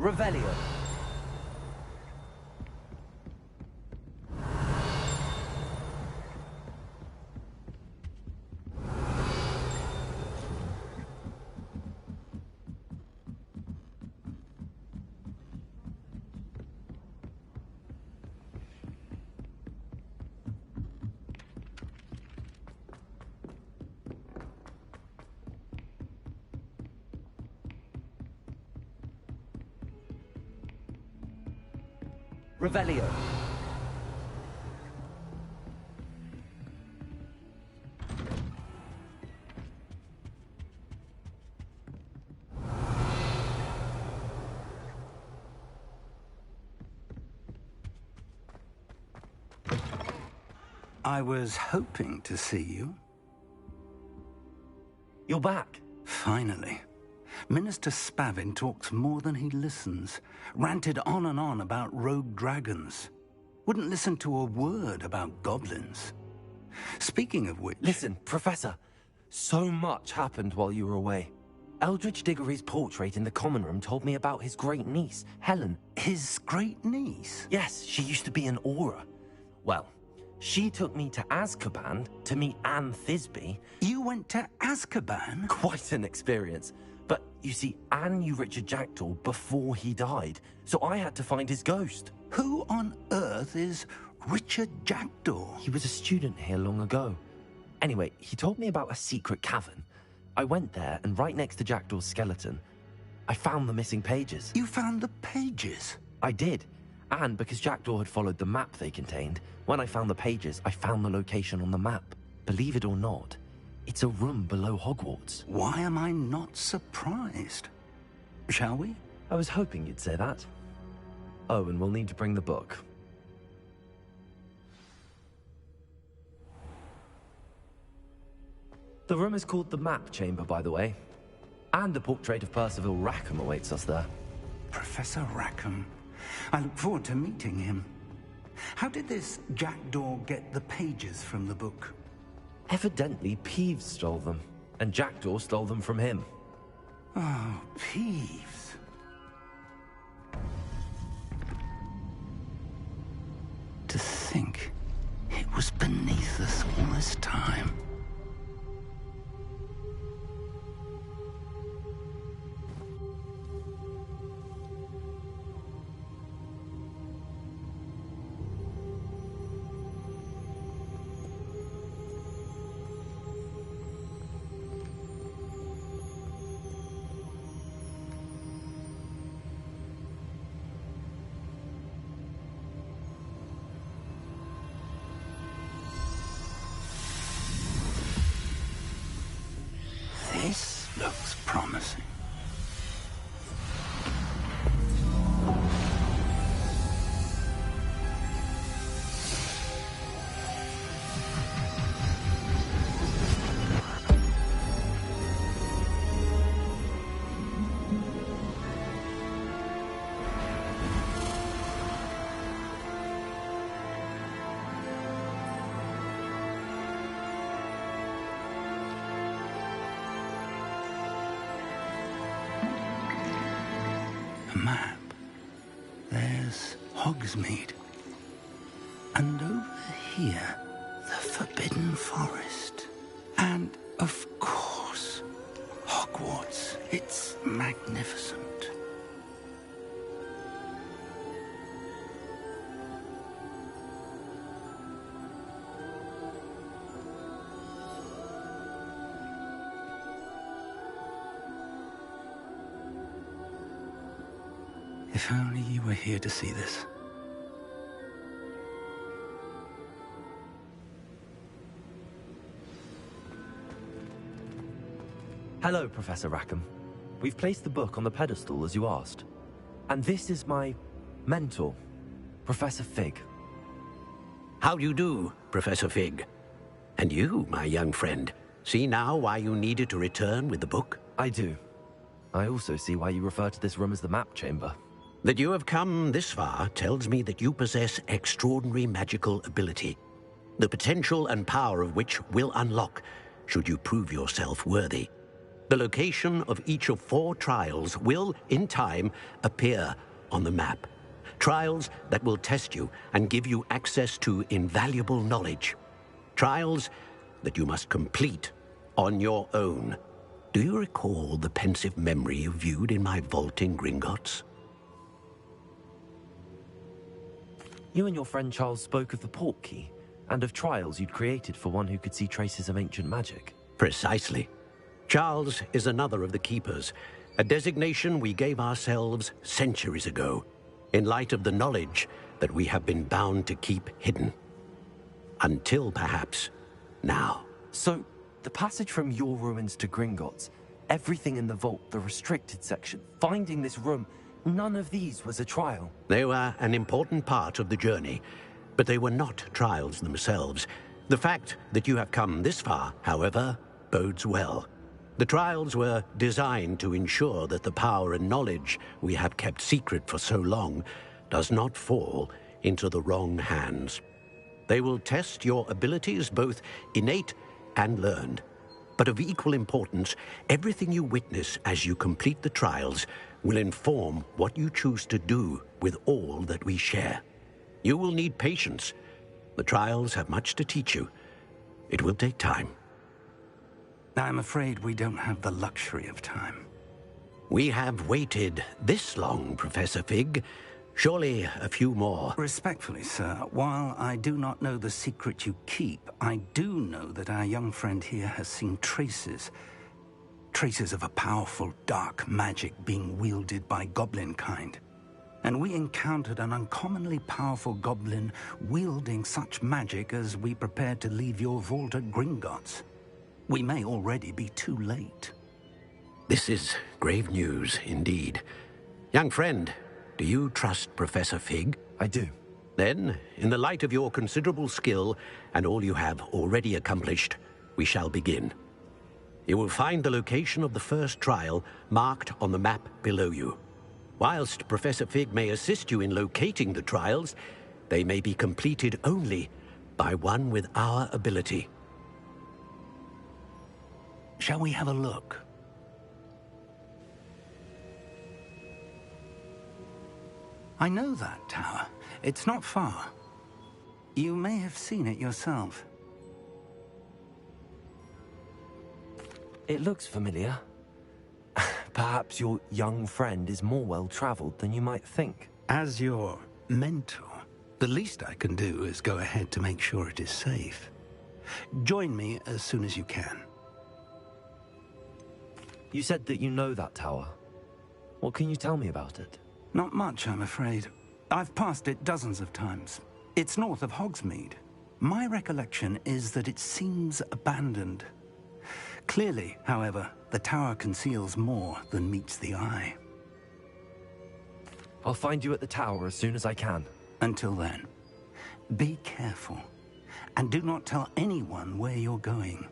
Revelio. Revelio. I was hoping to see you. You're back. Finally. Minister Spavin talks more than he listens. Ranted on and on about rogue dragons. Wouldn't listen to a word about goblins. Speaking of which... Listen, Professor. So much happened while you were away. Eldridge Diggory's portrait in the common room told me about his great niece, Helen. His great niece? Yes, she used to be an Auror. Well, she took me to Azkaban to meet Anne Thisbe. You went to Azkaban? Quite an experience. But, you see, Anne knew Richard Jackdaw before he died, so I had to find his ghost. Who on earth is Richard Jackdaw? He was a student here long ago. Anyway, he told me about a secret cavern. I went there, and right next to Jackdaw's skeleton, I found the missing pages. You found the pages? I did. And because Jackdaw had followed the map they contained, when I found the pages, I found the location on the map. Believe it or not, it's a room below Hogwarts. Why am I not surprised? Shall we? I was hoping you'd say that. Oh, and we'll need to bring the book. The room is called the Map Chamber, by the way. And the portrait of Percival Rackham awaits us there. Professor Rackham. I look forward to meeting him. How did this Jackdaw get the pages from the book? Evidently, Peeves stole them, and Jackdaw stole them from him. Oh, Peeves. To think it was beneath us all this time. This looks promising. Map. There's Hogsmeade. And over here, the Forbidden Forest. And, of course, Hogwarts. It's magnificent. If only you were here to see this. Hello, Professor Rackham. We've placed the book on the pedestal, as you asked. And this is my mentor, Professor Fig. How do you do, Professor Fig? And you, my young friend, see now why you needed to return with the book? I do. I also see why you refer to this room as the Map Chamber. That you have come this far tells me that you possess extraordinary magical ability, the potential and power of which will unlock should you prove yourself worthy. The location of each of 4 trials will, in time, appear on the map. Trials that will test you and give you access to invaluable knowledge. Trials that you must complete on your own. Do you recall the pensive memory you viewed in my vault in Gringotts? You and your friend Charles spoke of the port key, and of trials you'd created for one who could see traces of ancient magic. Precisely. Charles is another of the Keepers, a designation we gave ourselves centuries ago, in light of the knowledge that we have been bound to keep hidden. Until, perhaps, now. So, the passage from your ruins to Gringotts, everything in the vault, the restricted section, finding this room, none of these was a trial. They were an important part of the journey, but they were not trials themselves. The fact that you have come this far, however, bodes well. The trials were designed to ensure that the power and knowledge we have kept secret for so long does not fall into the wrong hands. They will test your abilities, both innate and learned. But of equal importance, everything you witness as you complete the trials will inform what you choose to do with all that we share. You will need patience. The trials have much to teach you. It will take time. I'm afraid we don't have the luxury of time. We have waited this long, Professor Fig. Surely a few more. Respectfully, sir, while I do not know the secret you keep, I do know that our young friend here has seen traces of a powerful dark magic being wielded by goblin kind. And we encountered an uncommonly powerful goblin wielding such magic as we prepared to leave your vault at Gringotts. We may already be too late. This is grave news indeed. Young friend, do you trust Professor Fig? I do. Then, in the light of your considerable skill and all you have already accomplished, we shall begin. You will find the location of the first trial marked on the map below you. Whilst Professor Fig may assist you in locating the trials, they may be completed only by one with our ability. Shall we have a look? I know that tower. It's not far. You may have seen it yourself. It looks familiar. Perhaps your young friend is more well-traveled than you might think. As your mentor, the least I can do is go ahead to make sure it is safe. Join me as soon as you can. You said that you know that tower. What can you tell me about it? Not much, I'm afraid. I've passed it dozens of times. It's north of Hogsmeade. My recollection is that it seems abandoned. Clearly, however, the tower conceals more than meets the eye. I'll find you at the tower as soon as I can. Until then, be careful, and do not tell anyone where you're going.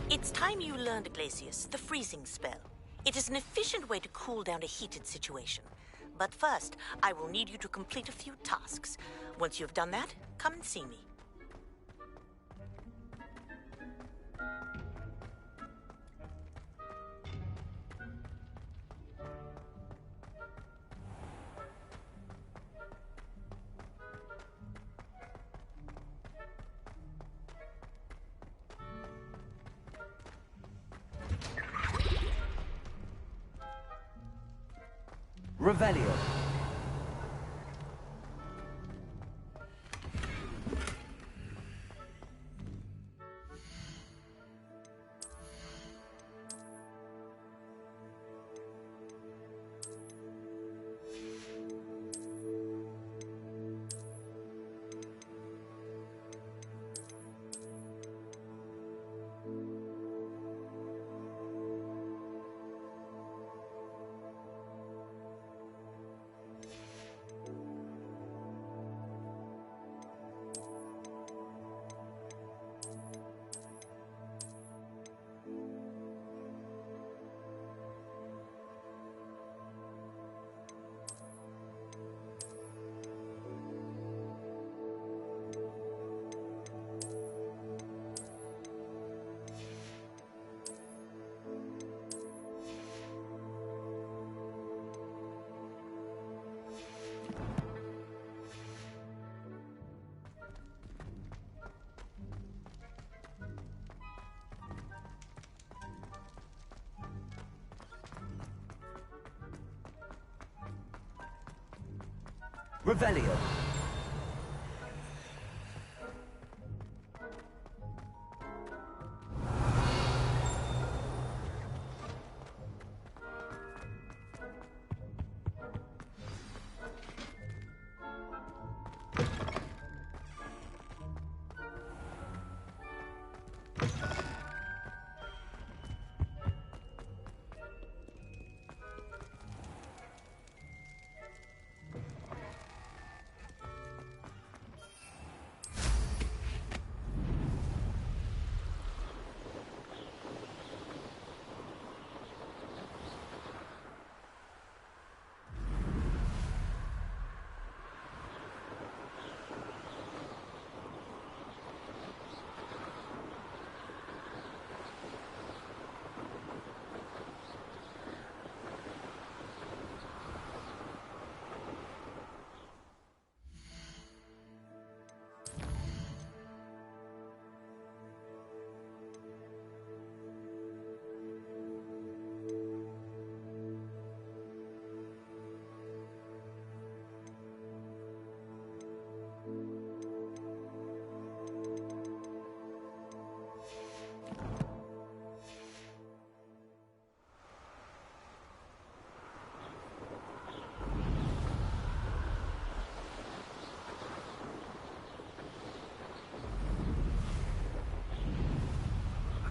It's time you learned, Glacius, the freezing spell. It is an efficient way to cool down a heated situation. But first, I will need you to complete a few tasks. Once you've done that, come and see me. Revelio. Revelio.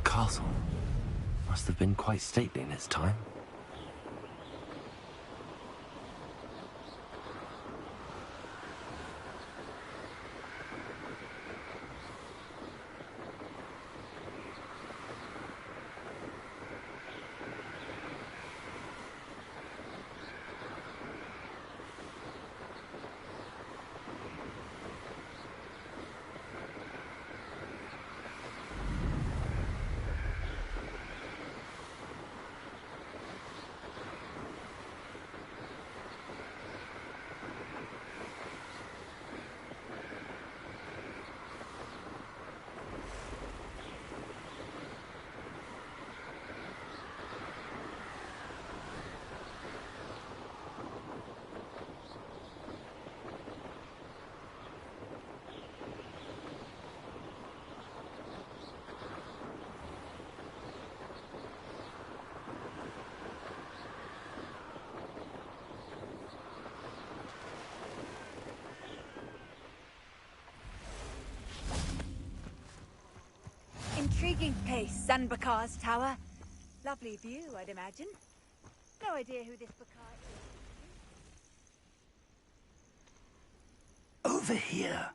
Castle. Must have been quite stately in its time. Intriguing place, Sanbakar's tower. Lovely view, I'd imagine. No idea who this Bakar is. Over here.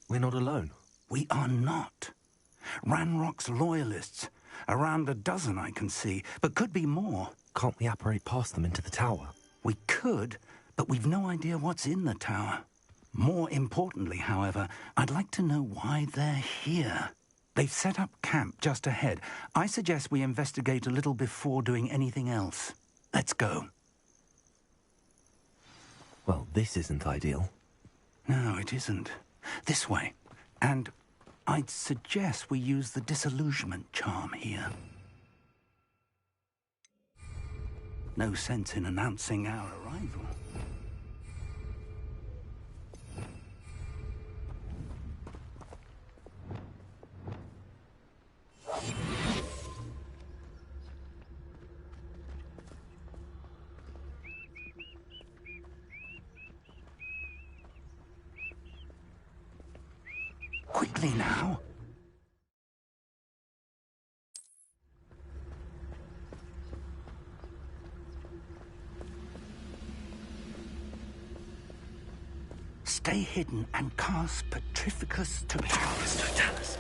We're not alone. We are not. Ranrock's loyalists. Around a dozen I can see, but could be more. Can't we apparate past them into the tower? We could, but we've no idea what's in the tower. More importantly, however, I'd like to know why they're here. They've set up camp just ahead. I suggest we investigate a little before doing anything else. Let's go. Well, this isn't ideal. No, it isn't. This way. And I'd suggest we use the disillusionment charm here. No sense in announcing our arrival. Quickly now. Stay hidden and cast Petrificus Totalis.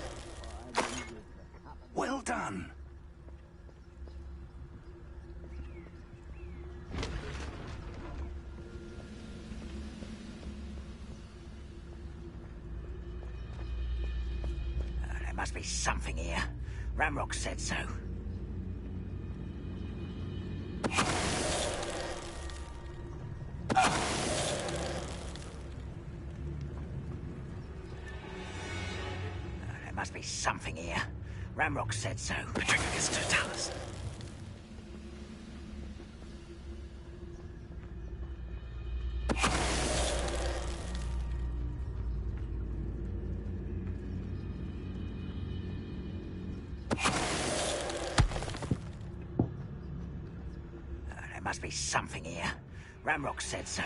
Well done. There must be something here. Ramrock said so. There must be something here. Ramrock said so. Petrificus Totalis. There must be something here. Ramrock said so.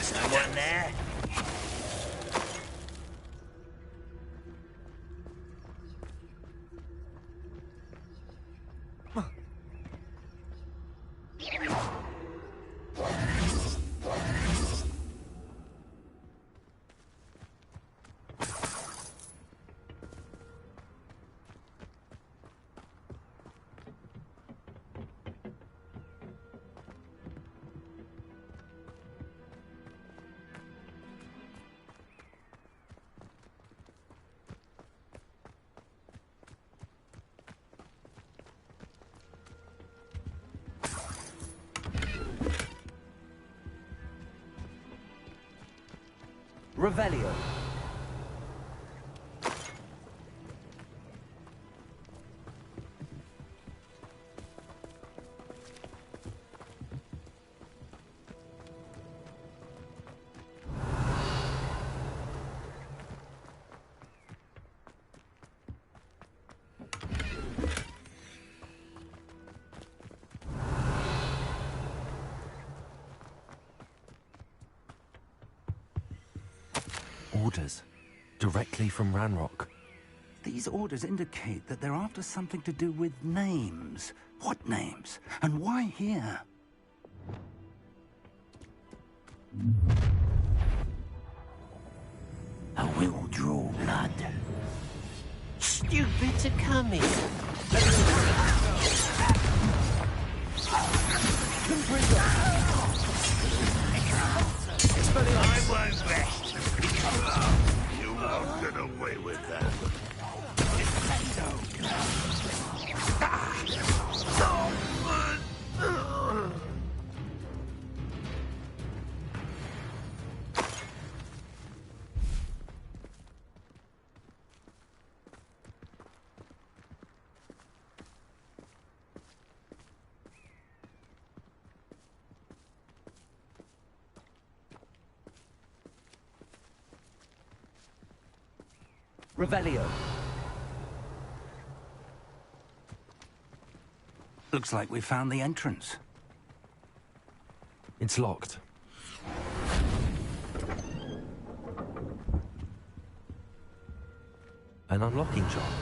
Someone there? Revelio. Orders. Directly from Ranrock. These orders indicate that they're after something to do with names. What names? And why here? I will draw blood. Stupid to come in. I won't rest. You won't get away with that. Revelio. Looks like we found the entrance. It's locked. An unlocking charm.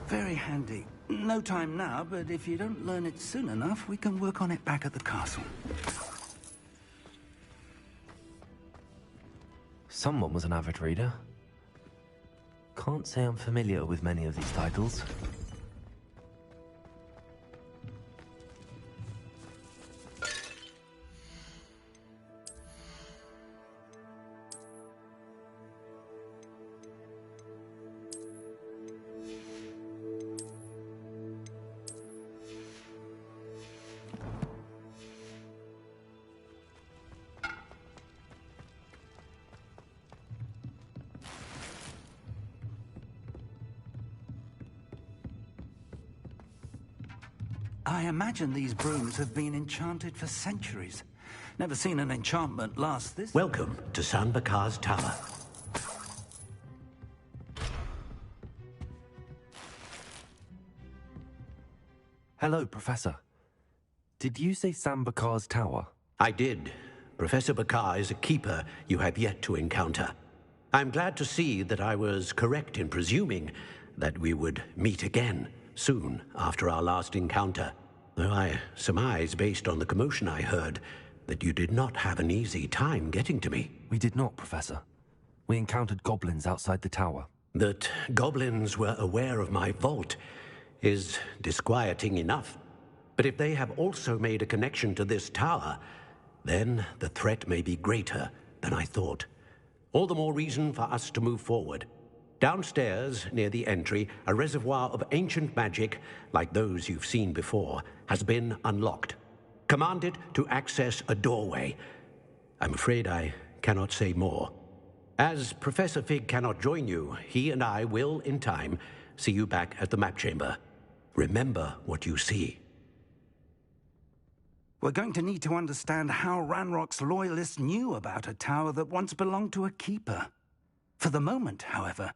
Very handy. No time now, but if you don't learn it soon enough, we can work on it back at the castle. Someone was an avid reader. Can't say I'm familiar with many of these titles. I imagine these brooms have been enchanted for centuries. Never seen an enchantment last this... Welcome to San Bakar's Tower. Hello, Professor. Did you say Sam Bakar's tower? I did. Professor Bakar is a keeper you have yet to encounter. I'm glad to see that I was correct in presuming that we would meet again soon after our last encounter, though I surmise, based on the commotion I heard, that you did not have an easy time getting to me. We did not, Professor. We encountered goblins outside the tower. That goblins were aware of my vault is disquieting enough. But if they have also made a connection to this tower, then the threat may be greater than I thought. All the more reason for us to move forward. Downstairs, near the entry, a reservoir of ancient magic, like those you've seen before, has been unlocked. Commanded to access a doorway. I'm afraid I cannot say more. As Professor Fig cannot join you, he and I will, in time, see you back at the map chamber. Remember what you see. We're going to need to understand how Ranrock's loyalists knew about a tower that once belonged to a keeper. For the moment, however,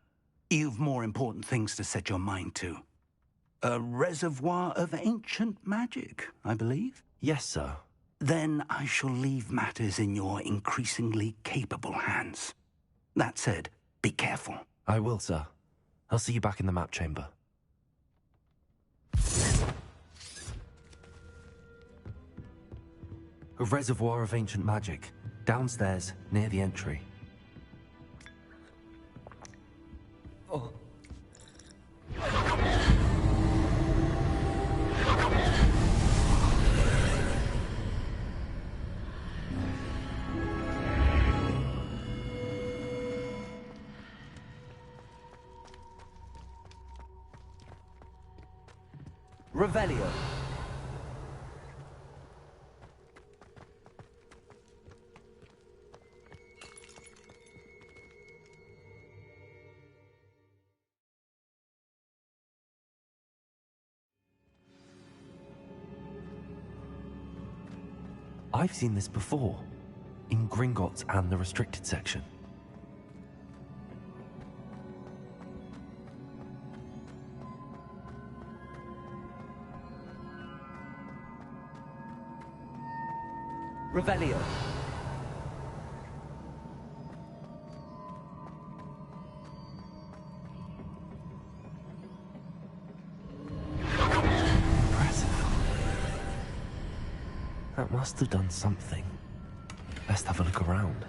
you've more important things to set your mind to. A reservoir of ancient magic, I believe? Yes, sir. Then I shall leave matters in your increasingly capable hands. That said, be careful. I will, sir. I'll see you back in the map chamber. A reservoir of ancient magic, downstairs, near the entry. Oh. Revelio. I've seen this before, in Gringotts and the restricted section. Revelio. That must have done something. Let's have a look around.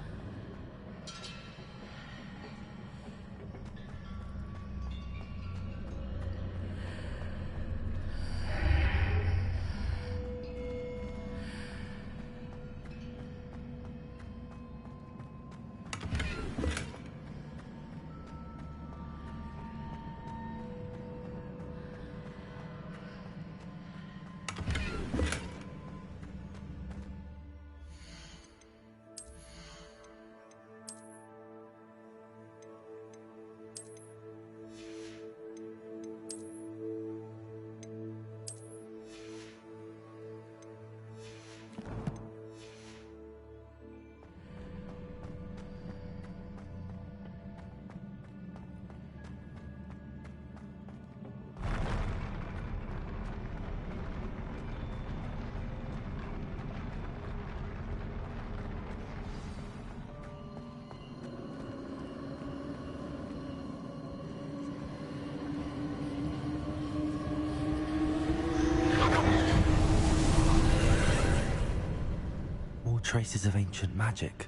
Traces of ancient magic.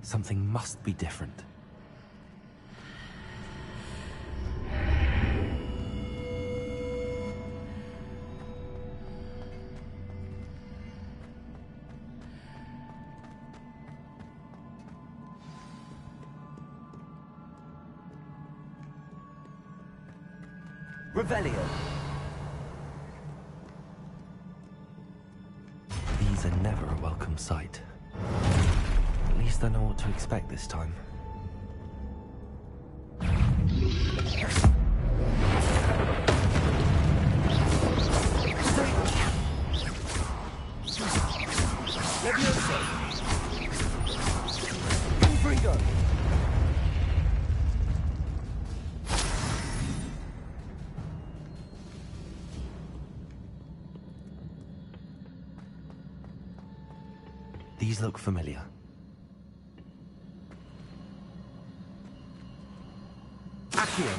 Something must be different. Revelio. These are never a welcome sight. At least I know what to expect this time. go. These look familiar. Accio!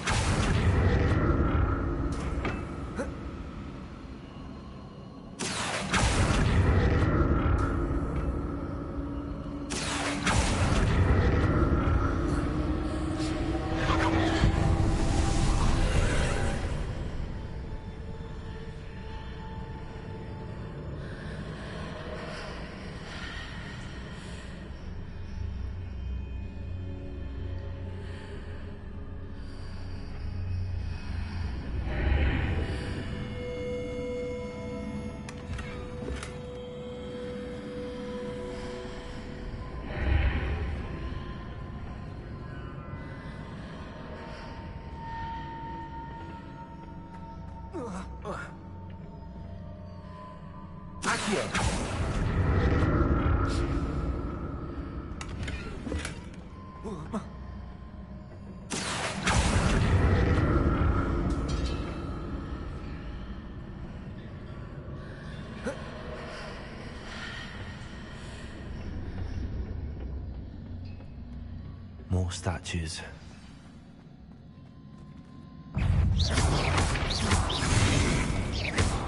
More statues.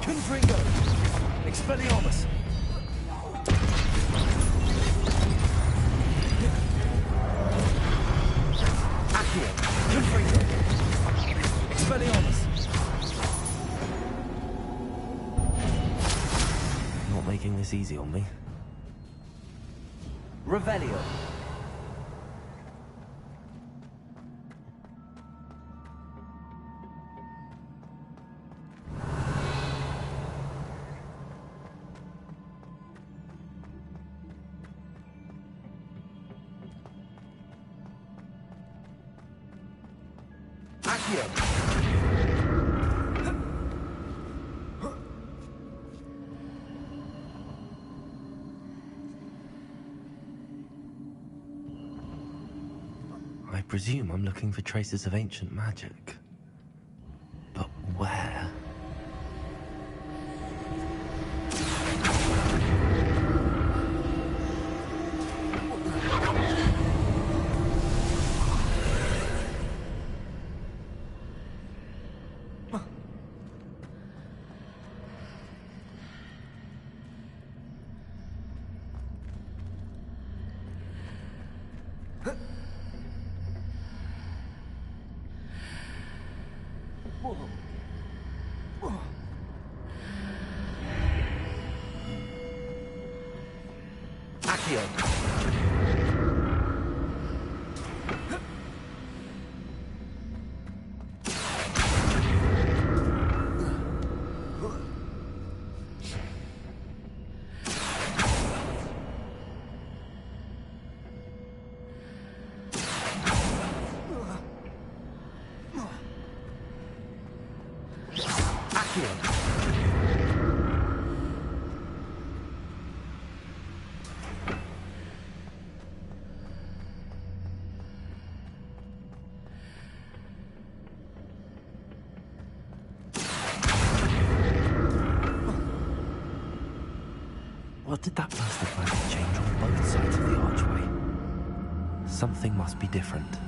Confringo! Expelliarmus! Accio! Confringo! Expelliarmus! Not making this easy on me. Revelio! I presume I'm looking for traces of ancient magic. But where? What did that burst of magic change on both sides of the archway? Something must be different.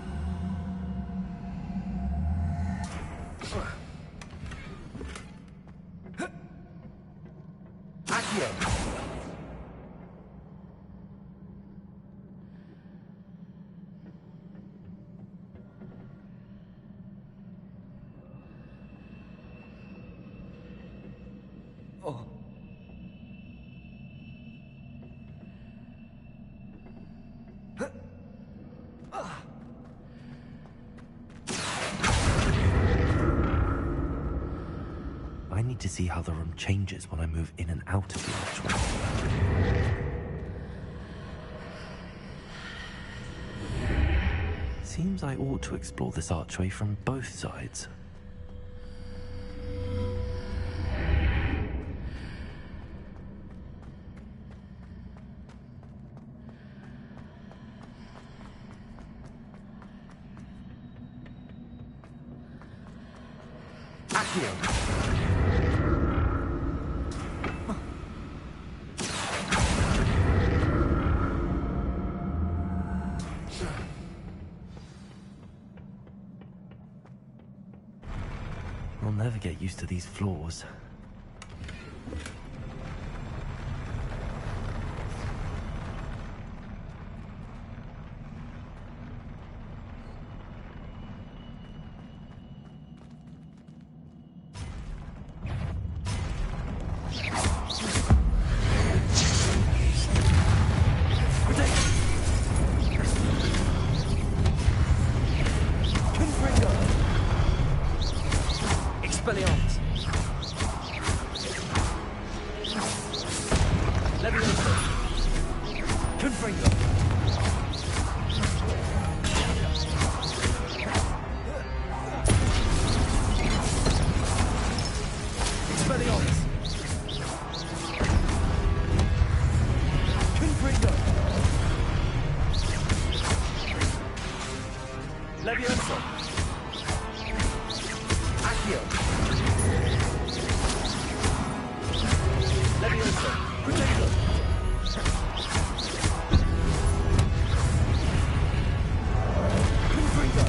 I need to see how the room changes when I move in and out of the archway. Seems I ought to explore this archway from both sides. Accio. I'll never get used to these floors. Expelliarmus. Levioso. Confringo. Expelliarmus. Confringo. Levioso. Accio. Levioso. Protego. Confringo.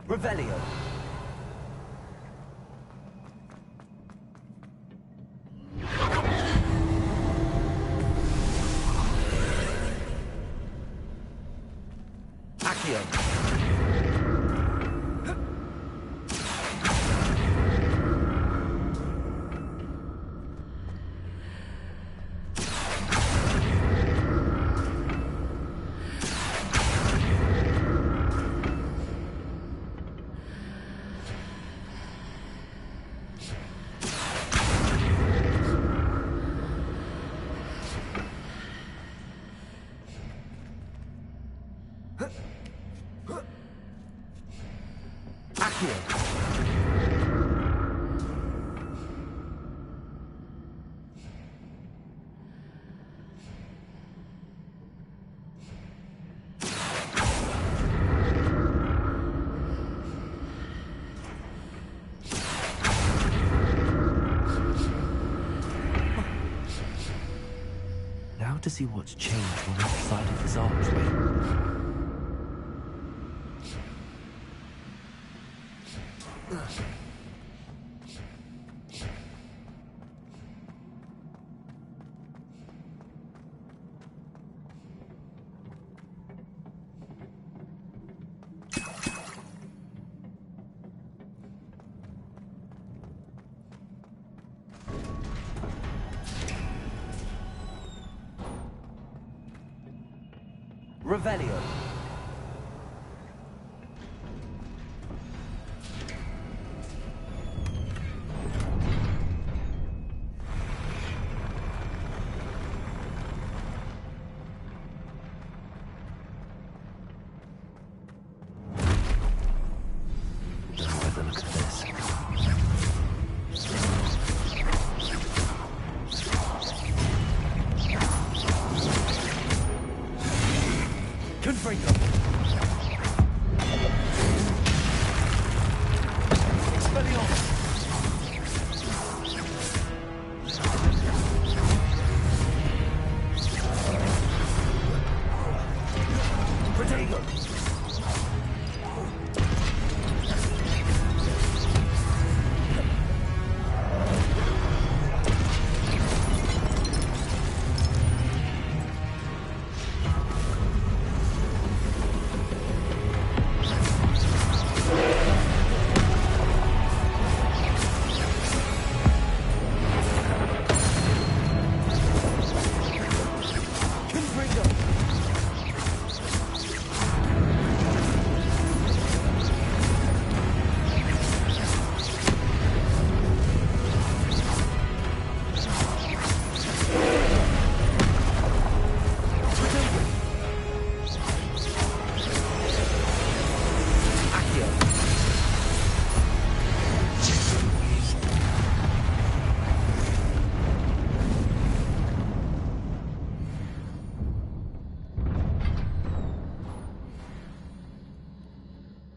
Revelio. Accio. Accio. Now to see what's changed on each side of this archway. Revelio. Have a look at this. Confringo. Expelliarmus. Protego. Confringo.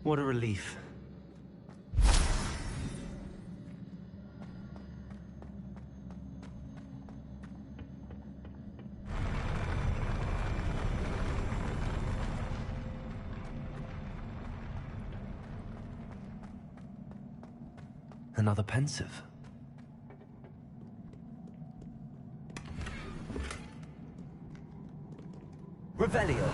What a relief. Another pensive. Revelio.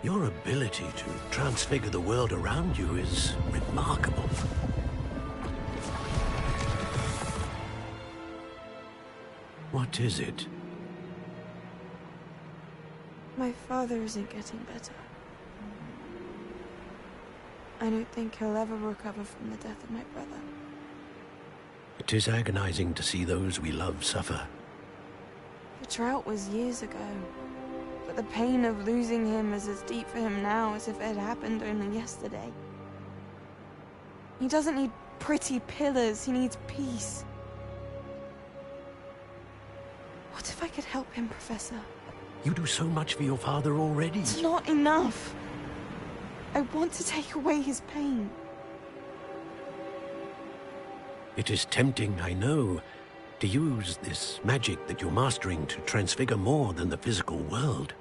Your ability to transfigure the world around you is remarkable. What is it? My father isn't getting better. I don't think he'll ever recover from the death of my brother. It is agonizing to see those we love suffer. The drought was years ago, but the pain of losing him is as deep for him now as if it had happened only yesterday. He doesn't need pretty pillars, he needs peace. What if I could help him, Professor? You do so much for your father already. It's not enough. I want to take away his pain. It is tempting, I know, to use this magic that you're mastering to transfigure more than the physical world.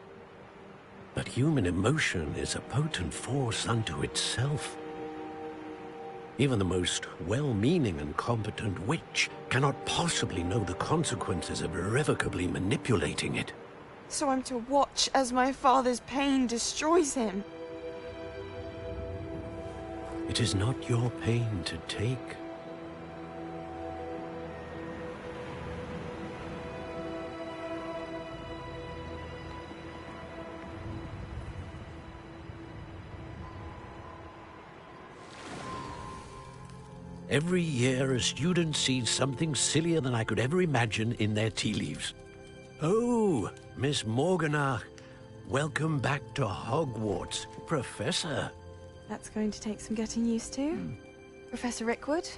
But human emotion is a potent force unto itself. Even the most well-meaning and competent witch cannot possibly know the consequences of irrevocably manipulating it. So I'm to watch as my father's pain destroys him. It is not your pain to take. Every year, a student sees something sillier than I could ever imagine in their tea leaves. Oh, Miss Morganach, welcome back to Hogwarts, Professor. That's going to take some getting used to. Professor Rickwood?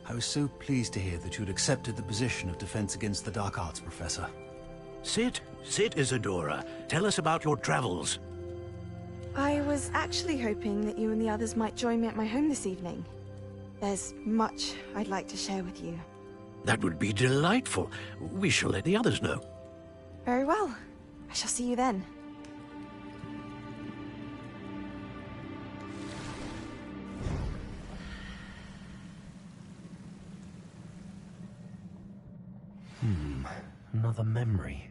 I was so pleased to hear that you'd accepted the position of Defense Against the Dark Arts, Professor. Sit, Isadora. Tell us about your travels. I was actually hoping that you and the others might join me at my home this evening. There's much I'd like to share with you. That would be delightful. We shall let the others know. Very well. I shall see you then. Another memory.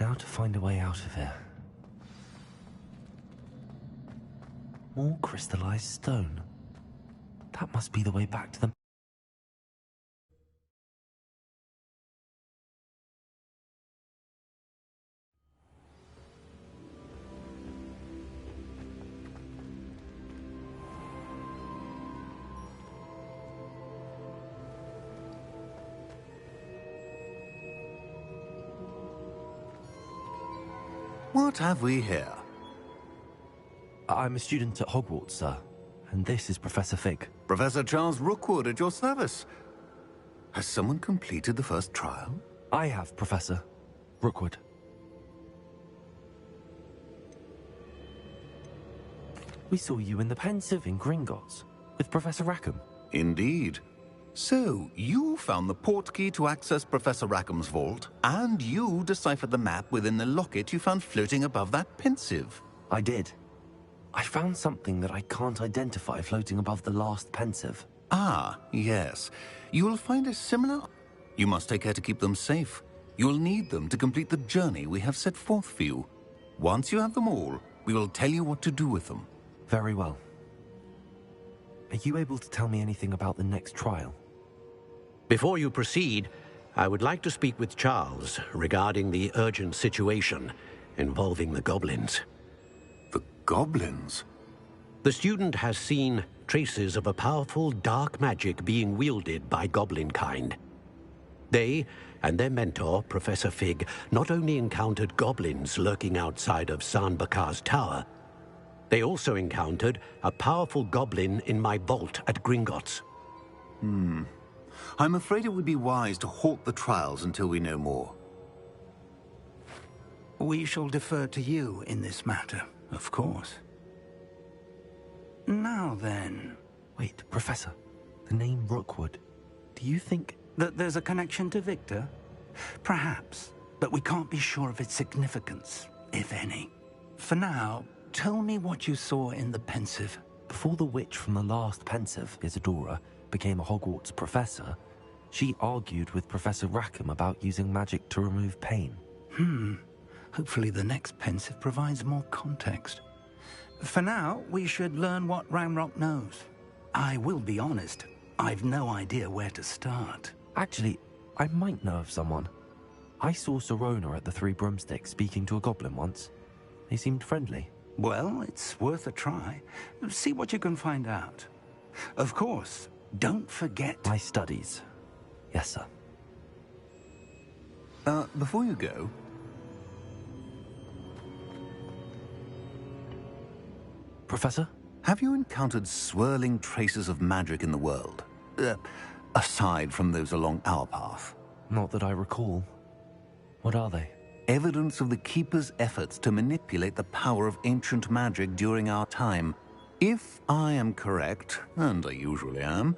Now to find a way out of here. More crystallized stone. That must be the way back to the... What have we here? I'm a student at Hogwarts, sir. And this is Professor Fig. Professor Charles Rookwood at your service. Has someone completed the first trial? I have, Professor Rookwood. We saw you in the Pensive in Gringotts with Professor Rackham. Indeed. So, you found the portkey to access Professor Rackham's vault, and you deciphered the map within the locket you found floating above that Pensive. I did. I found something that I can't identify floating above the last Pensive. Ah, yes. You will find a similar... You must take care to keep them safe. You will need them to complete the journey we have set forth for you. Once you have them all, we will tell you what to do with them. Very well. Are you able to tell me anything about the next trial? Before you proceed, I would like to speak with Charles regarding the urgent situation involving the goblins. The goblins? The student has seen traces of a powerful dark magic being wielded by goblin kind. They and their mentor, Professor Fig, not only encountered goblins lurking outside of Sanbakar's tower, they also encountered a powerful goblin in my vault at Gringotts. I'm afraid it would be wise to halt the trials until we know more. We shall defer to you in this matter, of course. Now then... Wait, Professor. The name Rookwood. Do you think... that there's a connection to Victor? Perhaps, but we can't be sure of its significance, if any. For now, tell me what you saw in the Pensive. Before the witch from the last Pensive, Isadora, became a Hogwarts professor, she argued with Professor Rackham about using magic to remove pain. Hopefully the next Pensive provides more context. For now, we should learn what Ranrock knows. I will be honest, I've no idea where to start. Actually, I might know of someone. I saw Sirona at the Three Broomsticks speaking to a goblin once. They seemed friendly. Well, it's worth a try. See what you can find out. Of course, don't forget... My studies. Yes, sir. Before you go... Professor? Have you encountered swirling traces of magic in the world? Aside from those along our path? Not that I recall. What are they? Evidence of the Keeper's efforts to manipulate the power of ancient magic during our time. If I am correct, and I usually am,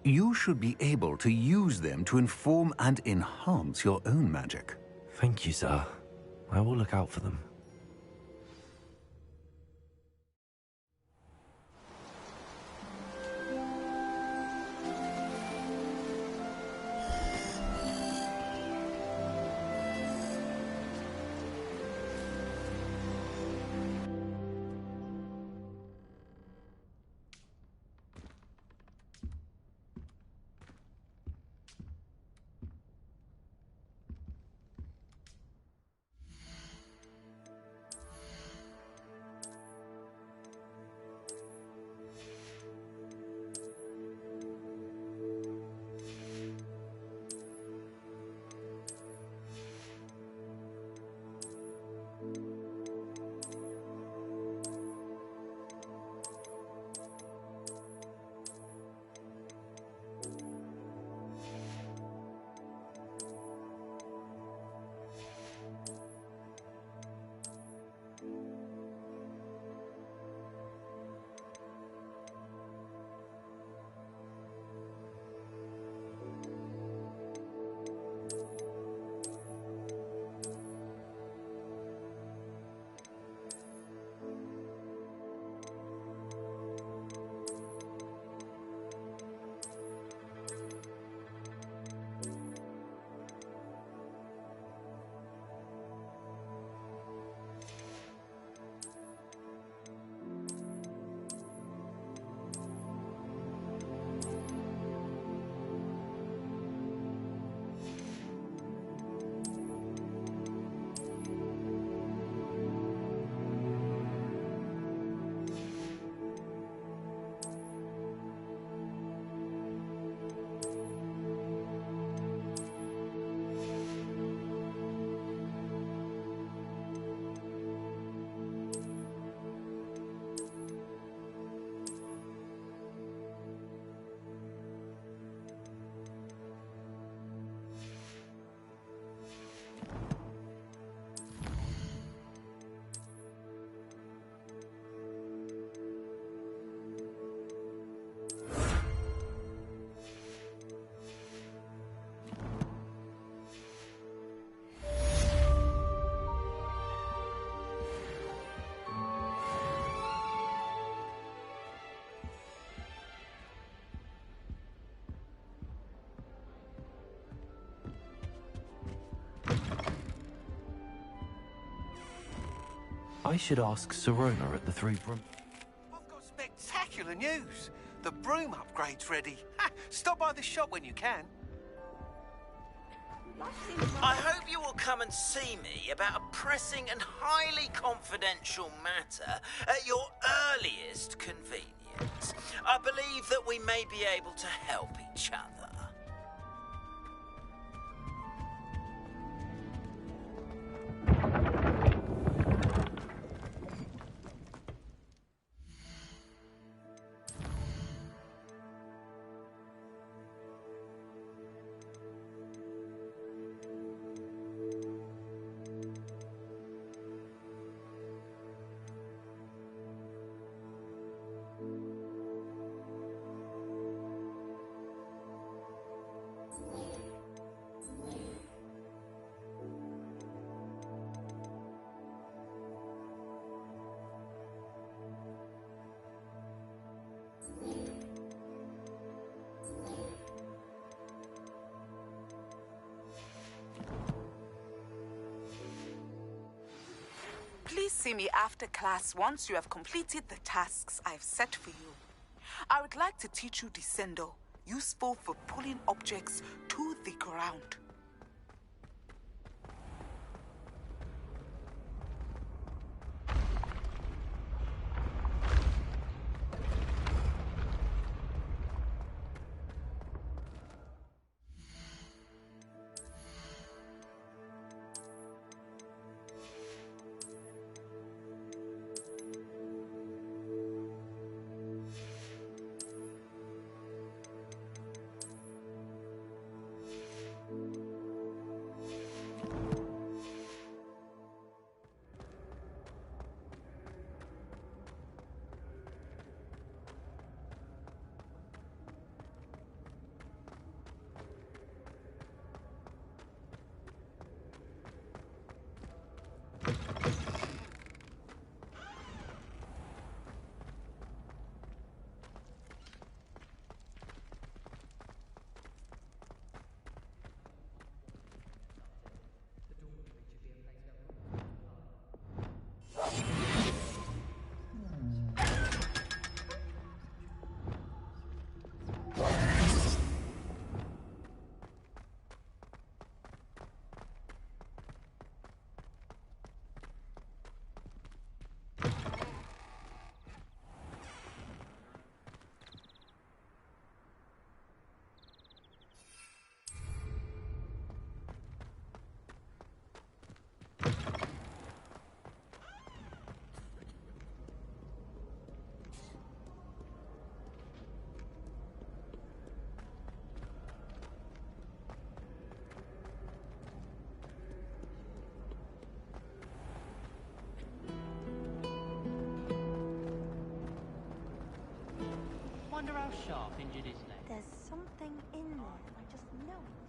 you should be able to use them to inform and enhance your own magic. Thank you, sir. I will look out for them. I should ask Sirona at the Three Broom. I've got spectacular news. The broom upgrade's ready. Ha! Stop by the shop when you can. I hope you will come and see me about a pressing and highly confidential matter at your earliest convenience. I believe that we may be able to help each other. Please see me after class once you have completed the tasks I've set for you. I would like to teach you Descendo, useful for pulling objects to the ground. Wonder how sharp injured his leg. There's something in there. I just know it.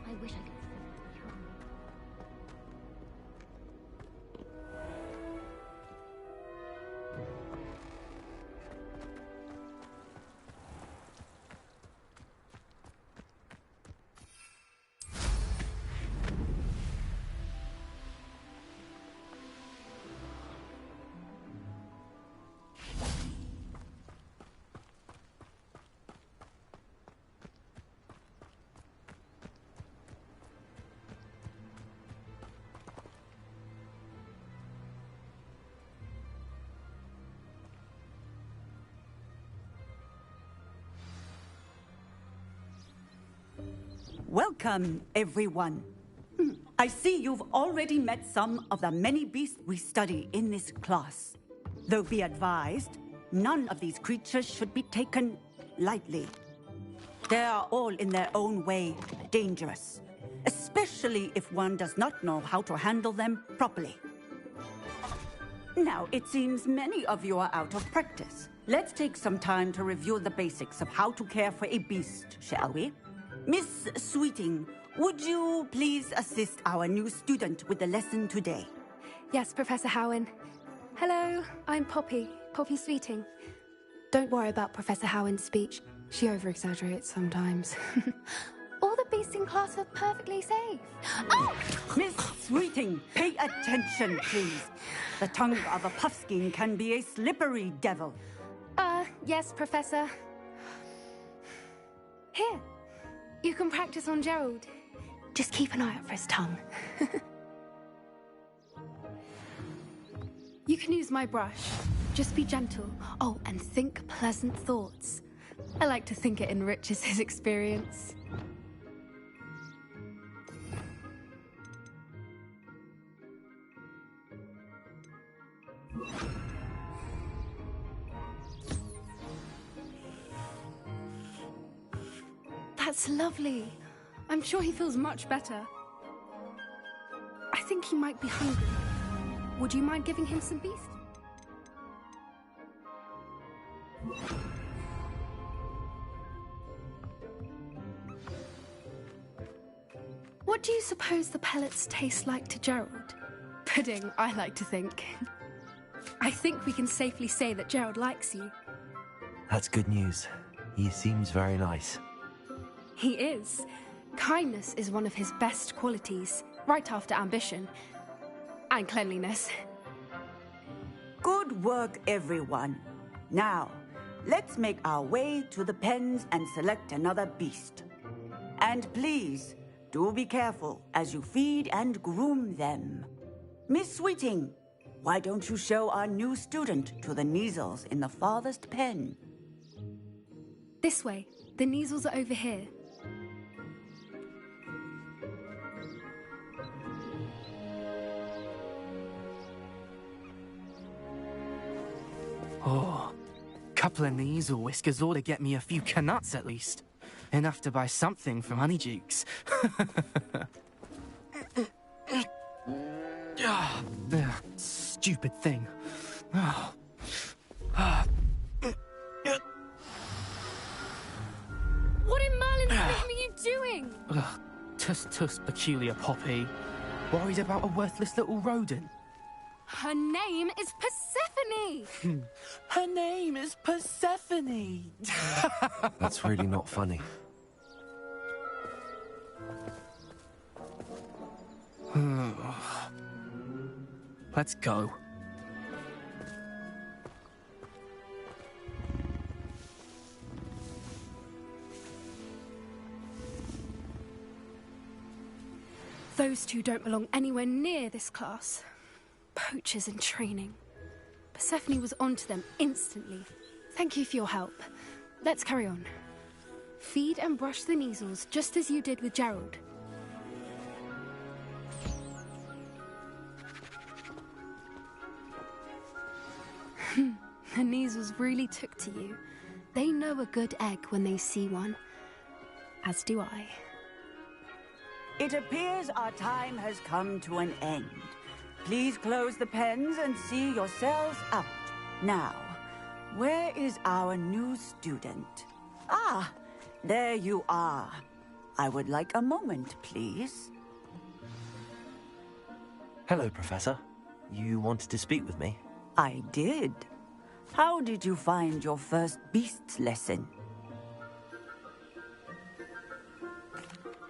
I wish I could see you. Welcome, everyone. I see you've already met some of the many beasts we study in this class. Though be advised, none of these creatures should be taken lightly. They are all in their own way dangerous, especially if one does not know how to handle them properly. Now, it seems many of you are out of practice. Let's take some time to review the basics of how to care for a beast, shall we? Miss Sweeting, would you please assist our new student with the lesson today? Yes, Professor Howen. Hello, I'm Poppy Sweeting. Don't worry about Professor Howen's speech. She over-exaggerates sometimes. All the beasts in class are perfectly safe. Oh! Miss Sweeting, pay attention, please. The tongue of a puffskein can be a slippery devil. Yes, Professor. Here, you can practice on Gerald. Just keep an eye out for his tongue. You can use my brush. Just be gentle. Oh, and think pleasant thoughts. I like to think it enriches his experience. That's lovely. I'm sure he feels much better. I think he might be hungry. Would you mind giving him some beast? What do you suppose the pellets taste like to Gerald? Pudding, I like to think. I think we can safely say that Gerald likes you. That's good news. He seems very nice. He is. Kindness is one of his best qualities, right after ambition. And cleanliness. Good work, everyone. Now, let's make our way to the pens and select another beast. And please, do be careful as you feed and groom them. Miss Sweeting, why don't you show our new student to the Kneazles in the farthest pen? This way. The Kneazles are over here. Oh, couple of Kneazle whiskers ought to get me a few Canuts at least. Enough to buy something from Honeydukes. Stupid thing. What in Merlin's name are you doing? Tuss, peculiar Poppy. Worried about a worthless little rodent? Her name is Persephone! Her name is Persephone! That's really not funny. Let's go. Those two don't belong anywhere near this class. Poachers in training. Persephone was onto them instantly. Thank you for your help. Let's carry on. Feed and brush the Kneazles just as you did with Gerald. The Kneazles really took to you. They know a good egg when they see one. As do I. It appears our time has come to an end. Please close the pens and see yourselves out. Now, where is our new student? Ah, there you are. I would like a moment, please. Hello, Professor. You wanted to speak with me? I did. How did you find your first beasts lesson?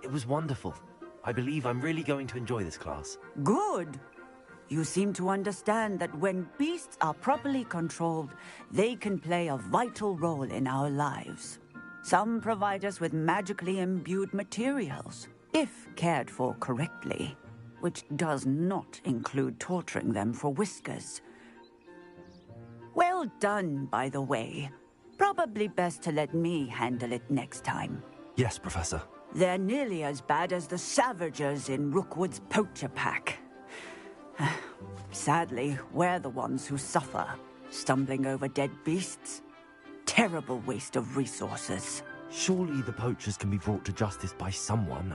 It was wonderful. I believe I'm really going to enjoy this class. Good. You seem to understand that when beasts are properly controlled, they can play a vital role in our lives. Some provide us with magically imbued materials, if cared for correctly, which does not include torturing them for whiskers. Well done, by the way. Probably best to let me handle it next time. Yes, Professor. They're nearly as bad as the Savagers in Rookwood's poacher pack. Sadly, we're the ones who suffer, stumbling over dead beasts. Terrible waste of resources. Surely the poachers can be brought to justice by someone.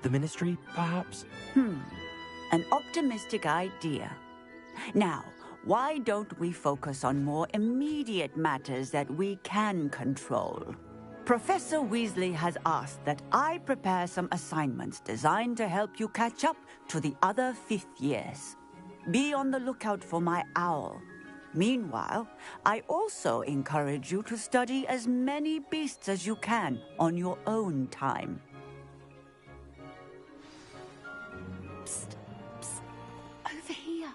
The Ministry, perhaps? An optimistic idea. Now, why don't we focus on more immediate matters that we can control? Professor Weasley has asked that I prepare some assignments designed to help you catch up to the other fifth years. Be on the lookout for my owl. Meanwhile, I also encourage you to study as many beasts as you can on your own time. Psst, psst, over here.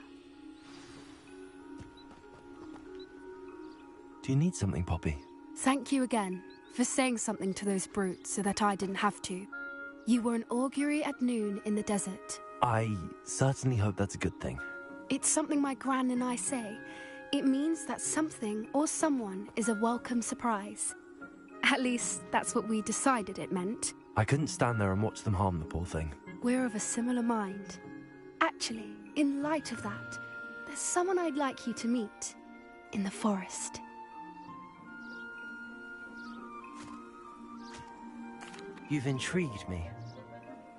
Do you need something, Poppy? Thank you again for saying something to those brutes so that I didn't have to. You were an augury at noon in the desert. I certainly hope that's a good thing. It's something my gran and I say. It means that something or someone is a welcome surprise. At least, that's what we decided it meant. I couldn't stand there and watch them harm the poor thing. We're of a similar mind. Actually, in light of that, there's someone I'd like you to meet in the forest. You've intrigued me.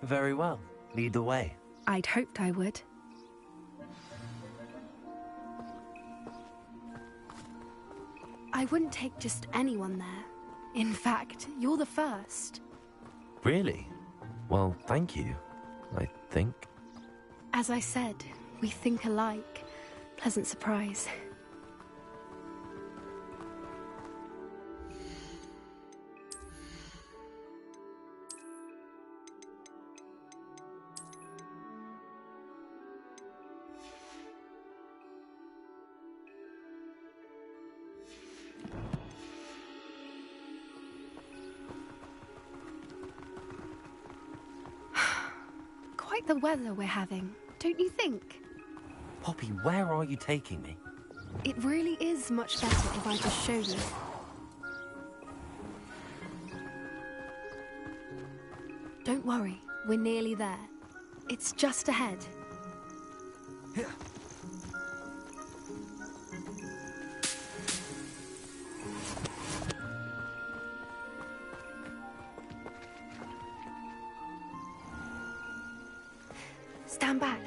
Very well. Lead the way. I'd hoped I would. I wouldn't take just anyone there. In fact, you're the first. Really? Well, thank you, I think. As I said, we think alike. Pleasant surprise. Quite the weather we're having, don't you think? Poppy, where are you taking me? It really is much better if I just show you. Don't worry, we're nearly there. It's just ahead. Stand back.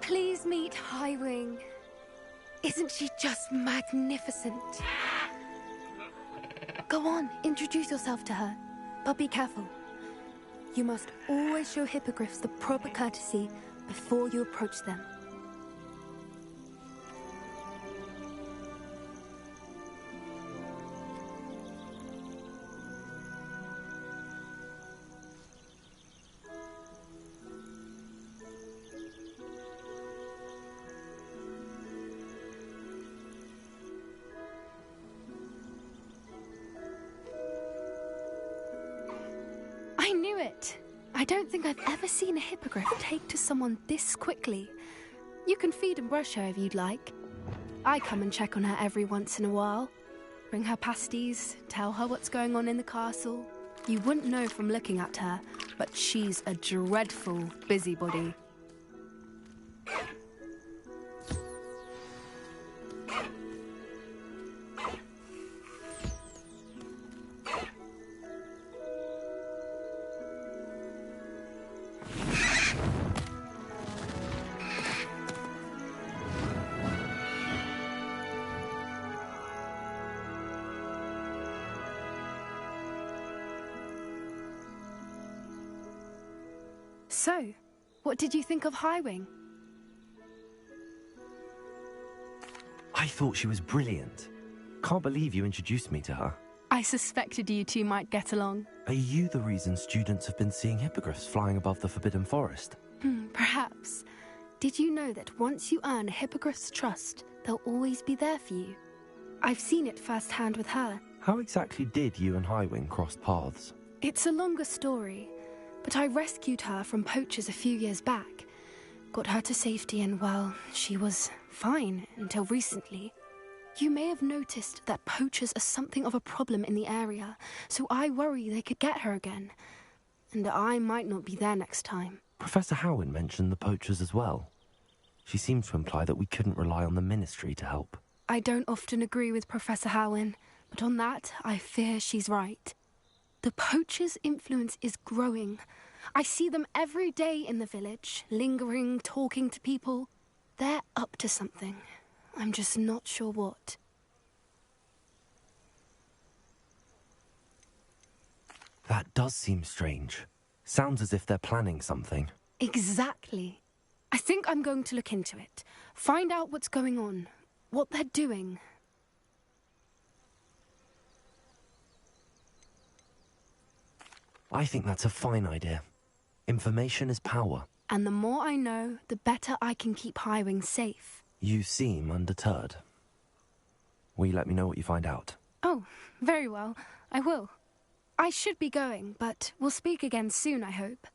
Please meet Highwing. Isn't she just magnificent? Go on, introduce yourself to her. But be careful. You must always show hippogriffs the proper courtesy before you approach them. I knew it! I don't think I've ever seen a hippogriff take to someone this quickly. You can feed and brush her if you'd like. I come and check on her every once in a while. Bring her pasties, tell her what's going on in the castle. You wouldn't know from looking at her, but she's a dreadful busybody. So, what did you think of Highwing? I thought she was brilliant. Can't believe you introduced me to her. I suspected you two might get along. Are you the reason students have been seeing hippogriffs flying above the Forbidden Forest? Perhaps. Did you know that once you earn a hippogriff's trust, they'll always be there for you? I've seen it firsthand with her. How exactly did you and Highwing cross paths? It's a longer story, but I rescued her from poachers a few years back. Got her to safety and, well, she was fine until recently. You may have noticed that poachers are something of a problem in the area, so I worry they could get her again. And I might not be there next time. Professor Howin mentioned the poachers as well. She seemed to imply that we couldn't rely on the Ministry to help. I don't often agree with Professor Howin, but on that, I fear she's right. The poachers' influence is growing. I see them every day in the village, lingering, talking to people. They're up to something. I'm just not sure what. That does seem strange. Sounds as if they're planning something. Exactly. I think I'm going to look into it. Find out what's going on. What they're doing. I think that's a fine idea. Information is power. And the more I know, the better I can keep Highwing safe. You seem undeterred. Will you let me know what you find out? Oh, very well. I will. I should be going, but we'll speak again soon, I hope.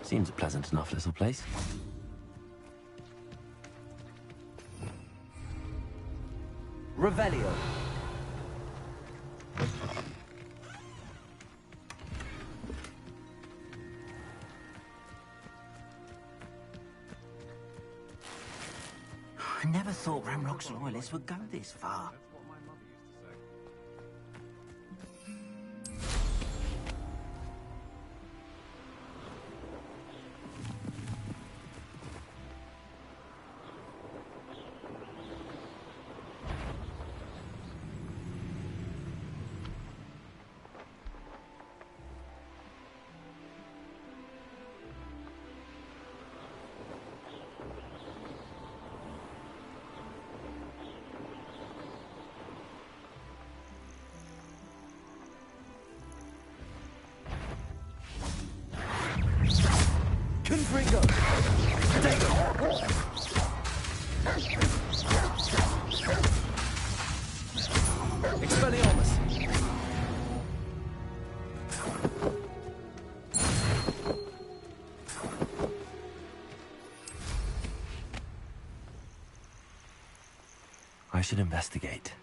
Seems a pleasant enough little place. Revelio. I never thought Ramrock's loyalists would go this far. Confringo. Expelliarmus. I should investigate.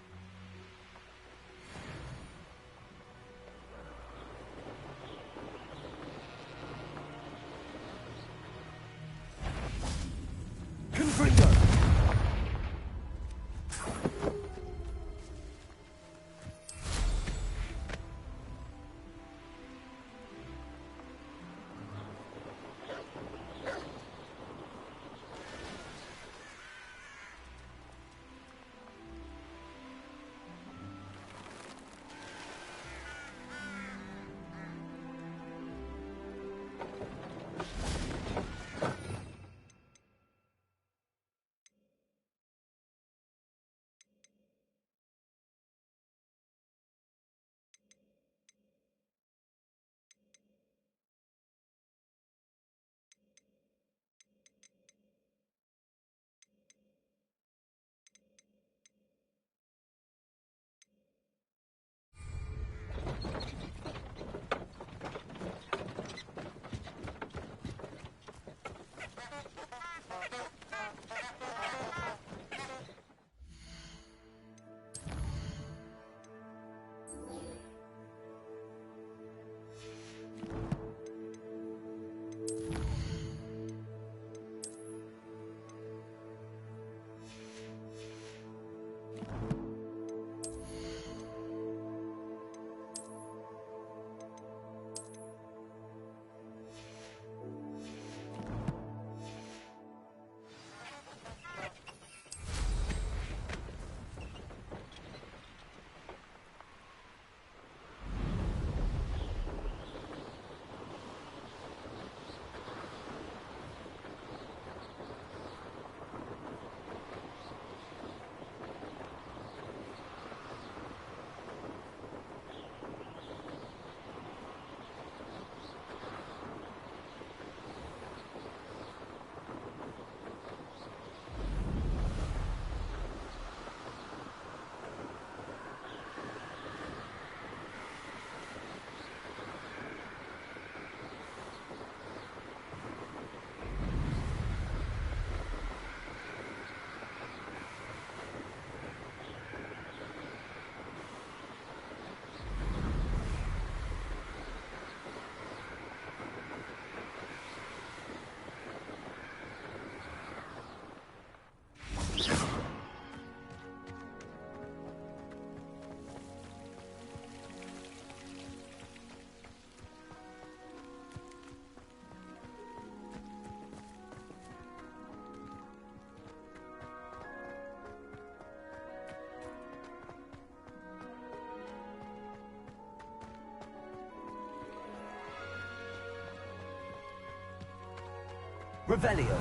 Revelio.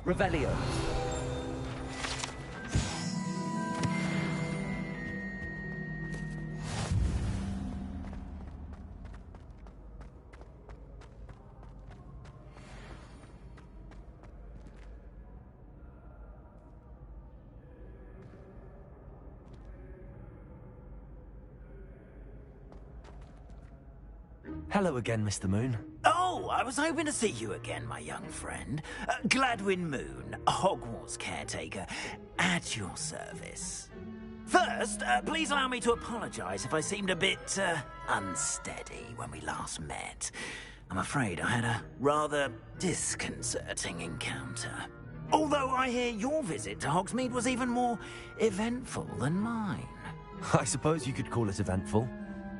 Revelio. Hello again, Mr. Moon. Oh, I was hoping to see you again, my young friend. Gladwin Moon, Hogwarts caretaker, at your service. First, please allow me to apologize if I seemed a bit, unsteady when we last met. I'm afraid I had a rather disconcerting encounter. Although I hear your visit to Hogsmeade was even more eventful than mine. I suppose you could call it eventful.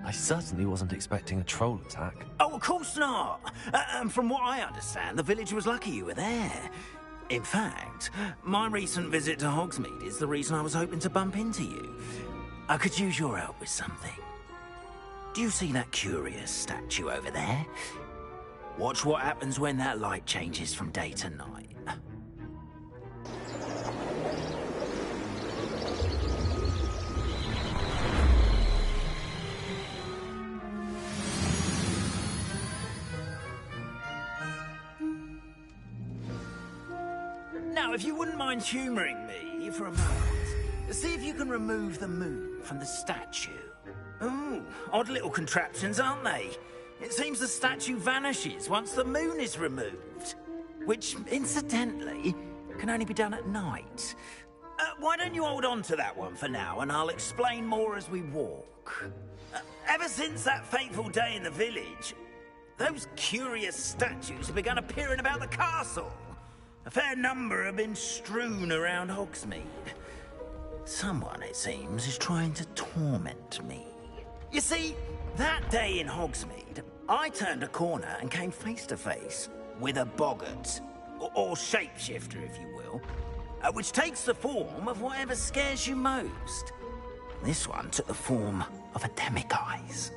I certainly wasn't expecting a troll attack. Oh, of course not. And from what I understand, the village was lucky you were there. In fact, my recent visit to Hogsmeade is the reason I was hoping to bump into you. I could use your help with something. Do you see that curious statue over there? Watch what happens when that light changes from day to night. Now, if you wouldn't mind humouring me for a moment, see if you can remove the moon from the statue. Ooh, odd little contraptions, aren't they? It seems the statue vanishes once the moon is removed. Which, incidentally, can only be done at night. Why don't you hold on to that one for now, and I'll explain more as we walk. Ever since that fateful day in the village, those curious statues have begun appearing about the castle. A fair number have been strewn around Hogsmeade. Someone, it seems, is trying to torment me. You see, that day in Hogsmeade, I turned a corner and came face to face with a boggart, or shapeshifter, if you will, which takes the form of whatever scares you most. This one took the form of a demiguise.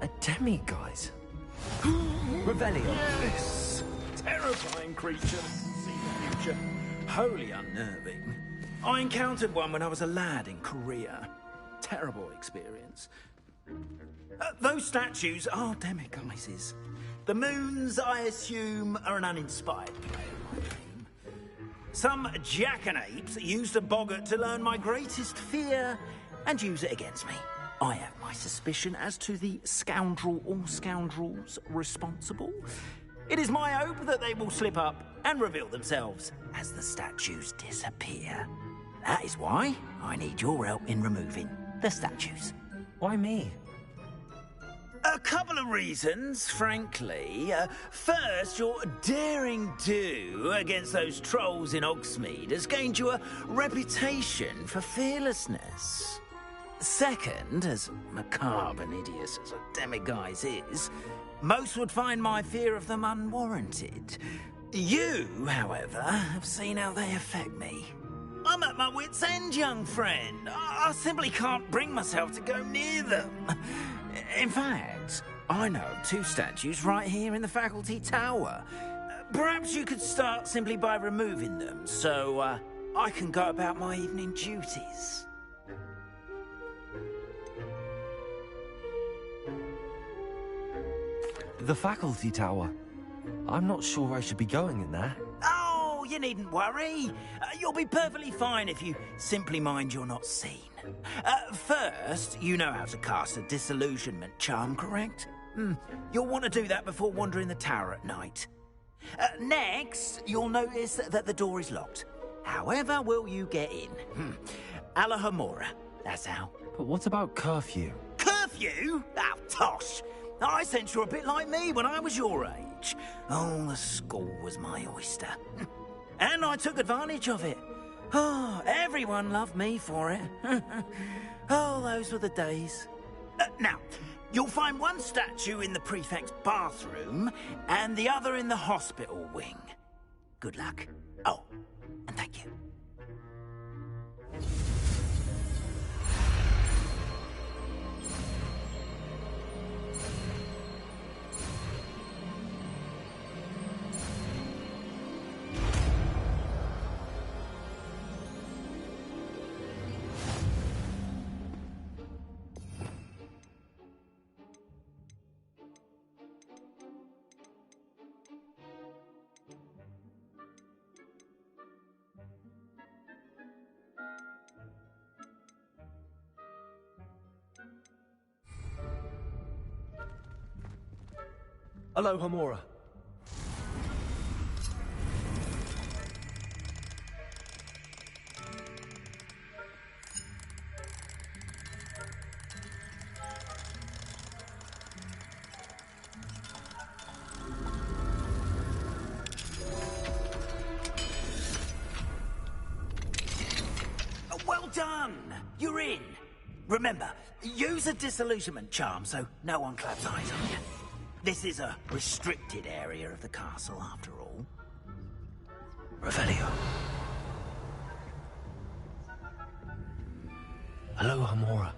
A demiguise? Revelio. Yes! Terrifying creature. Wholly unnerving. I encountered one when I was a lad in Korea. Terrible experience. Those statues are demiguises. The moons, I assume, are an uninspired play on my name. Some jackanapes used a boggart to learn my greatest fear and use it against me. I have my suspicion as to the scoundrel or scoundrels responsible. It is my hope that they will slip up and reveal themselves as the statues disappear. That is why I need your help in removing the statues. Why me? A couple of reasons, frankly. First, your daring do against those trolls in Hogsmeade has gained you a reputation for fearlessness. Second, as macabre and hideous as a demiguise is, most would find my fear of them unwarranted. You, however, have seen how they affect me. I'm at my wit's end, young friend. I simply can't bring myself to go near them. In fact, I know of two statues right here in the faculty tower. Perhaps you could start simply by removing them, so I can go about my evening duties. The faculty tower. I'm not sure I should be going in there. Oh, you needn't worry. You'll be perfectly fine if you simply mind you're not seen. First, you know how to cast a disillusionment charm, correct? You'll want to do that before wandering the tower at night. Next, you'll notice that the door is locked. However will you get in? Alahomora, that's how. But what about curfew? Curfew? Oh, tosh! I sense you're a bit like me when I was your age. speech. Oh, the school was my oyster. And I took advantage of it. Oh, everyone loved me for it. Oh, those were the days. Now, you'll find one statue in the prefect's bathroom and the other in the hospital wing. Good luck. Oh, and thank you. Hello, Hamura. Well done! You're in. Remember, use a disillusionment charm so no one claps eyes on you. This is a restricted area of the castle, after all. Revelio. Hello, Hamura.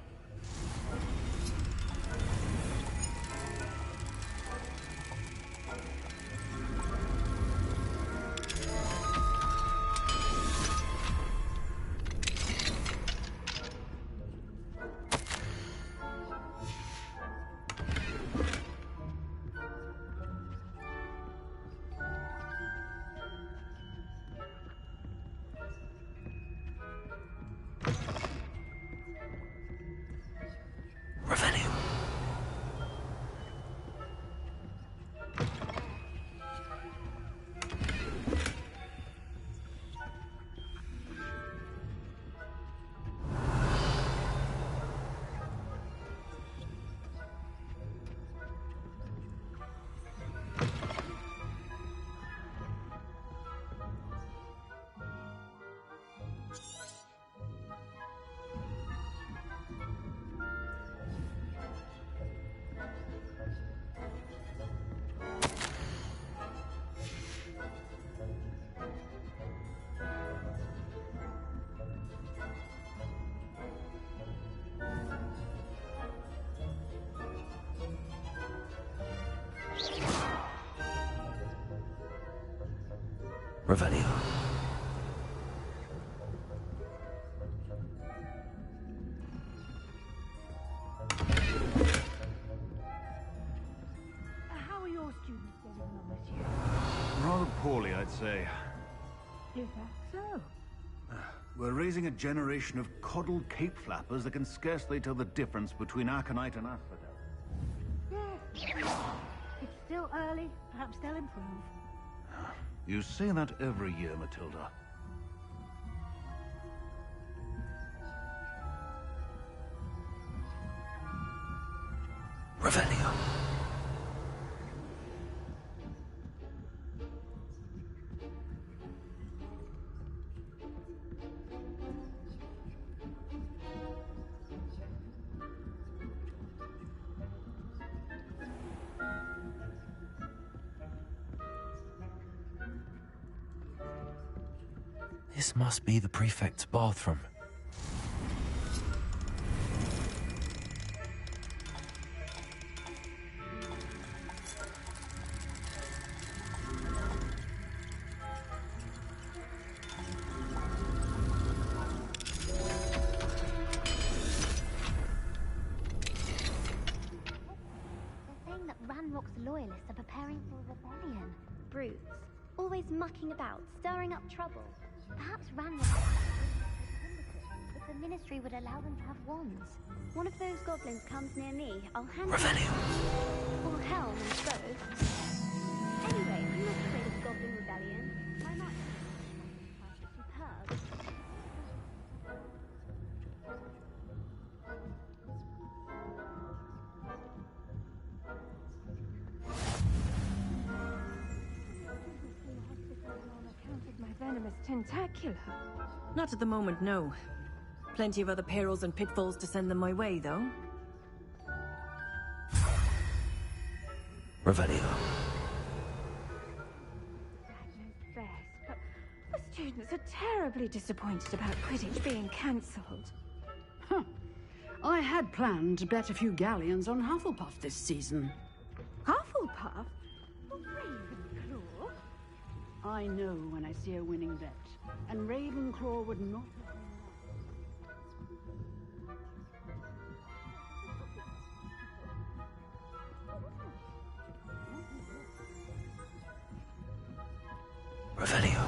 Revelio. How are your students getting on, monsieur? Rather poorly, I'd say. Is that so? We're raising a generation of coddled cape flappers that can scarcely tell the difference between aconite and asphodel. Yes. It's still early. Perhaps they'll improve. You say that every year, Matilda. Revelio. This must be the prefect's bathroom. They're saying that Ranrock's loyalists are preparing for a rebellion. Brutes. Always mucking about, stirring up trouble. Perhaps Ranrock... If the Ministry would allow them to have wands. One of those goblins comes near me, I'll hand it... Or helm and bow. Anyway, I'm not afraid of Goblin Rebellion. My march is superb. tentacular. Not at the moment, no. Plenty of other perils and pitfalls to send them my way, though. Revelio. Best, but the students are terribly disappointed about Quidditch being cancelled. Huh. I had planned to bet a few galleons on Hufflepuff this season. Hufflepuff? Ravenclaw? I know when I see a winning bet, and Ravenclaw would not... Revelio.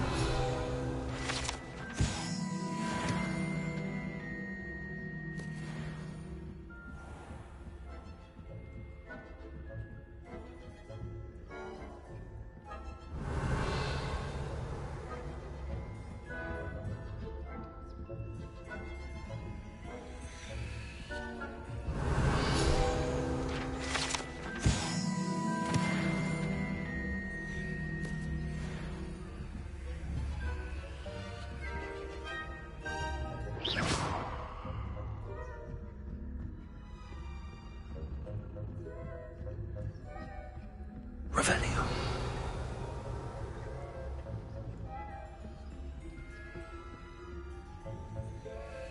Revelio.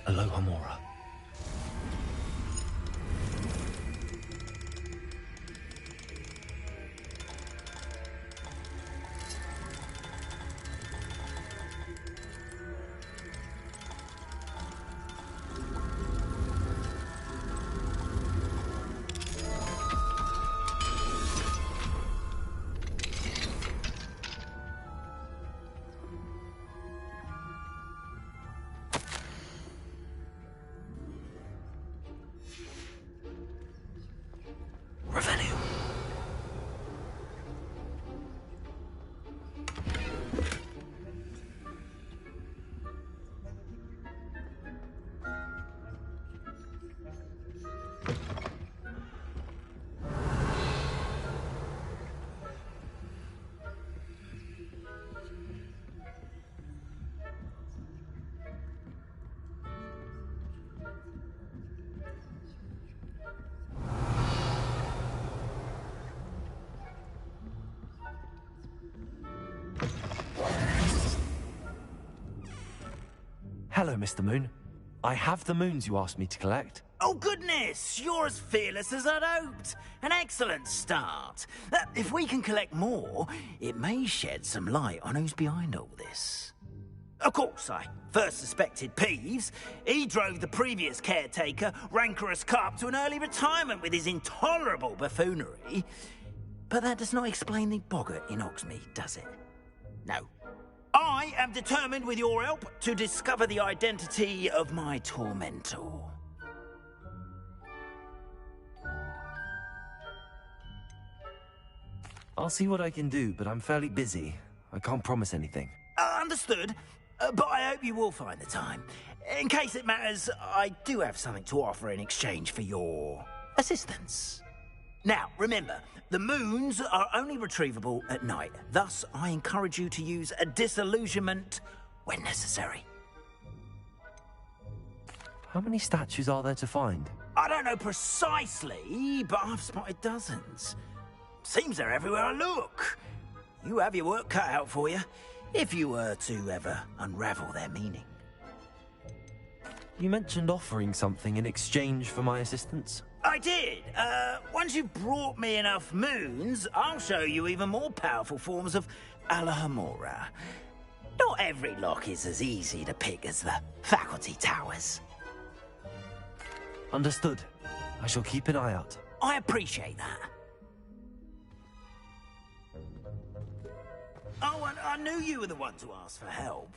Alohomora. Revelio. Hello, Mr. Moon. I have the moons you asked me to collect. Oh, goodness! You're as fearless as I'd hoped. An excellent start. If we can collect more, it may shed some light on who's behind all this. Of course, I first suspected Peeves. He drove the previous caretaker, Rancorous Carp, to an early retirement with his intolerable buffoonery. But that does not explain the boggart in Hogsmeade, does it? No. I am determined, with your help, to discover the identity of my tormentor. I'll see what I can do, but I'm fairly busy. I can't promise anything. Understood. But I hope you will find the time. In case it matters, I do have something to offer in exchange for your assistance. Now, remember, the moons are only retrievable at night. Thus, I encourage you to use a disillusionment when necessary. How many statues are there to find? I don't know precisely, but I've spotted dozens. Seems they're everywhere I look. You have your work cut out for you, if you were to ever unravel their meaning. You mentioned offering something in exchange for my assistance? I did. Once you've brought me enough moons, I'll show you even more powerful forms of Alohomora. Not every lock is as easy to pick as the faculty towers. Understood. I shall keep an eye out. I appreciate that. Oh, and I knew you were the one to ask for help.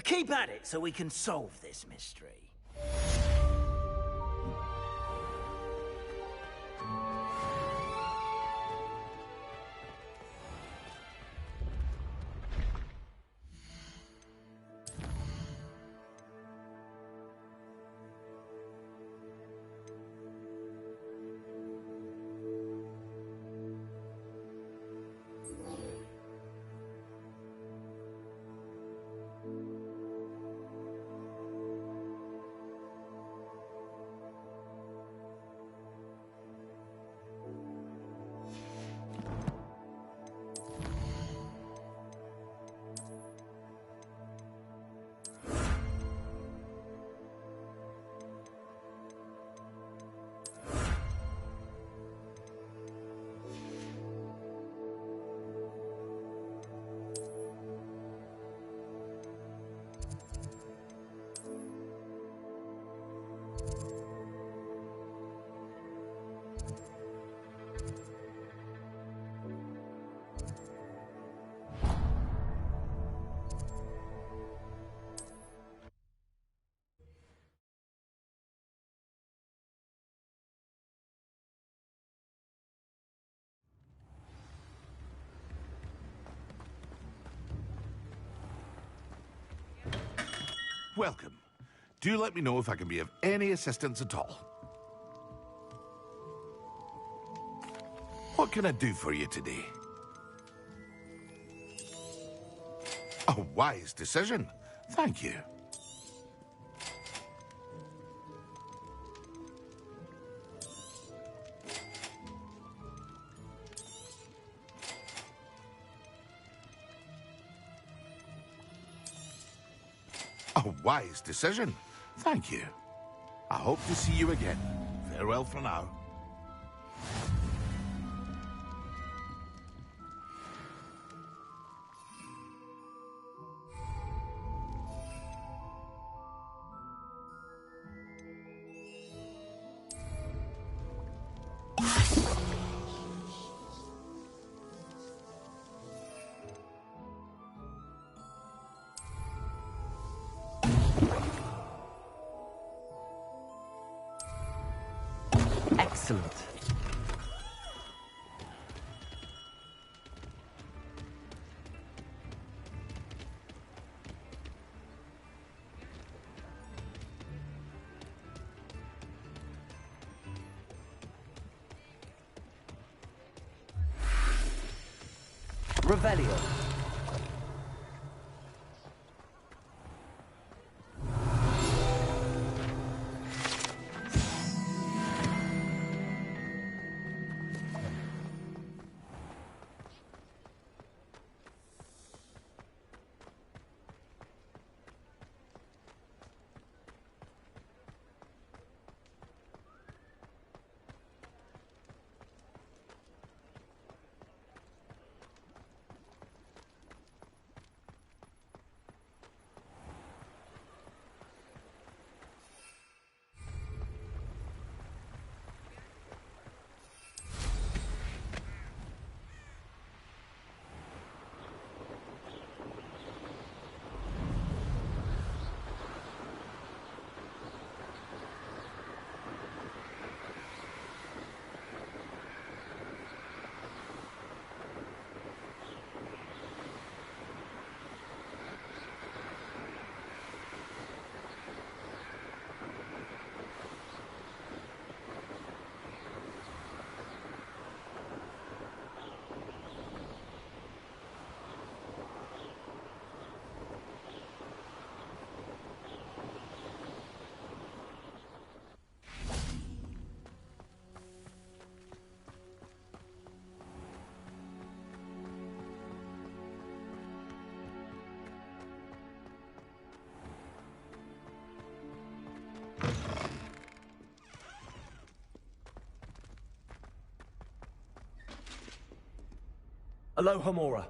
Keep at it so we can solve this mystery. Welcome. Do let me know if I can be of any assistance at all. What can I do for you today? A wise decision. Thank you. A wise decision. Thank you. I hope to see you again. Farewell for now. Excellent. Revelio. Aloha Mora.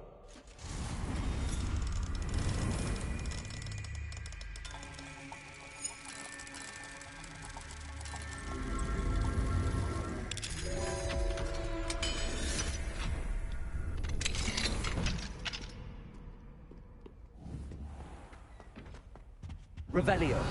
Revelio.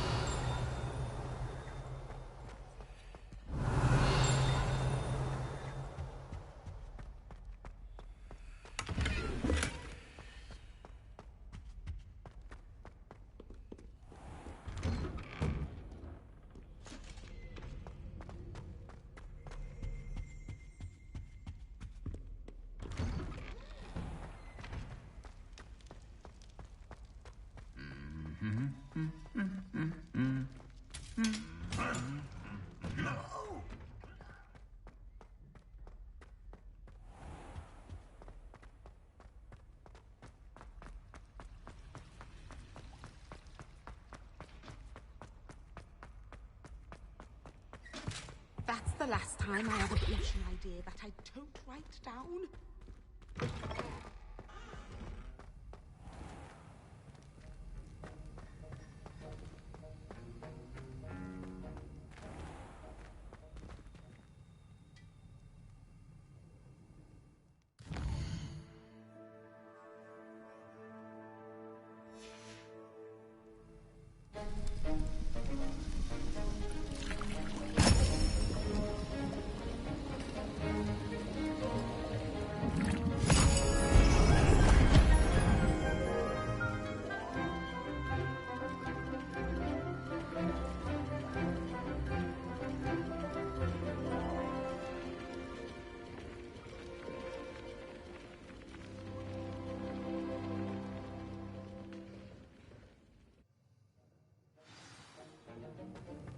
That's the last time I had a blushing idea that I don't write down.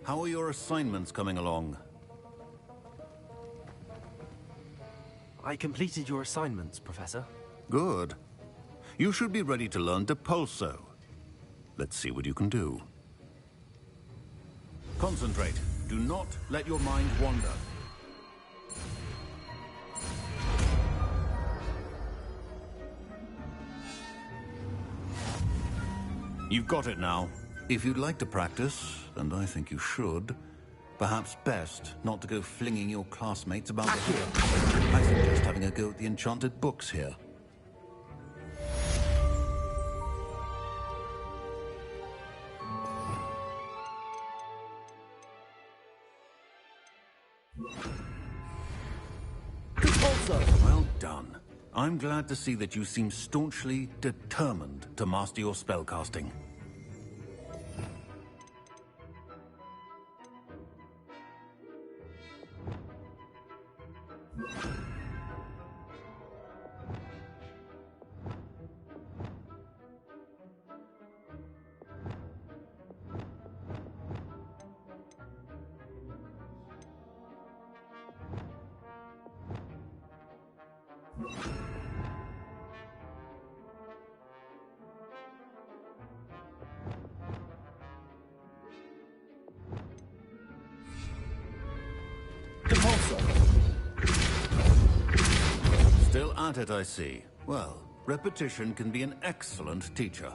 How are your assignments coming along? I completed your assignments, Professor. Good. You should be ready to learn Depulso. Let's see what you can do. Concentrate. Do not let your mind wander. You've got it now. If you'd like to practice, and I think you should, perhaps best not to go flinging your classmates about the hall. I suggest having a go at the enchanted books here. Well done. I'm glad to see that you seem staunchly determined to master your spellcasting. Still at it, I see. Well, repetition can be an excellent teacher.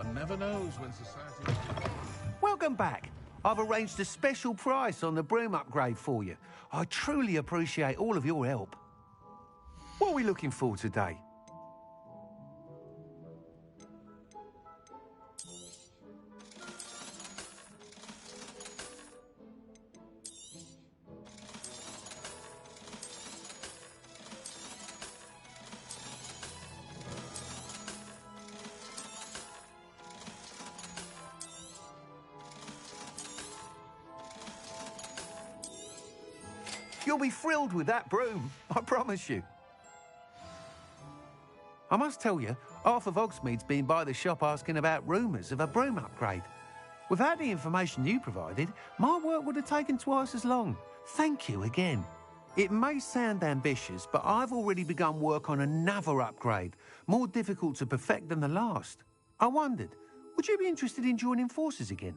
One never knows when society... Welcome back. I've arranged a special price on the broom upgrade for you. I truly appreciate all of your help. What are we looking for today? You'll be thrilled with that broom, I promise you. I must tell you, half of Hogsmeade's been by the shop asking about rumours of a broom upgrade. Without the information you provided, my work would have taken twice as long. Thank you again. It may sound ambitious, but I've already begun work on another upgrade, more difficult to perfect than the last. I wondered, would you be interested in joining forces again?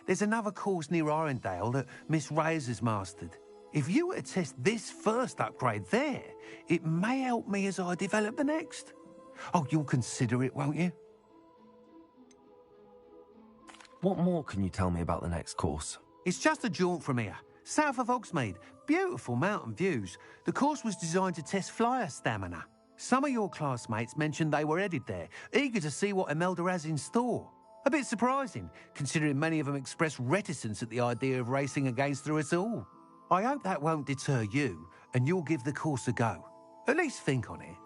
There's another course near Arendelle that Miss Reyes has mastered. If you were to test this first upgrade there, it may help me as I develop the next. Oh, you'll consider it, won't you? What more can you tell me about the next course? It's just a jaunt from here. south of Hogsmeade. Beautiful mountain views. The course was designed to test flyer stamina. Some of your classmates mentioned they were headed there, eager to see what Imelda has in store. A bit surprising, considering many of them expressed reticence at the idea of racing against her at all. I hope that won't deter you, and you'll give the course a go. At least think on it.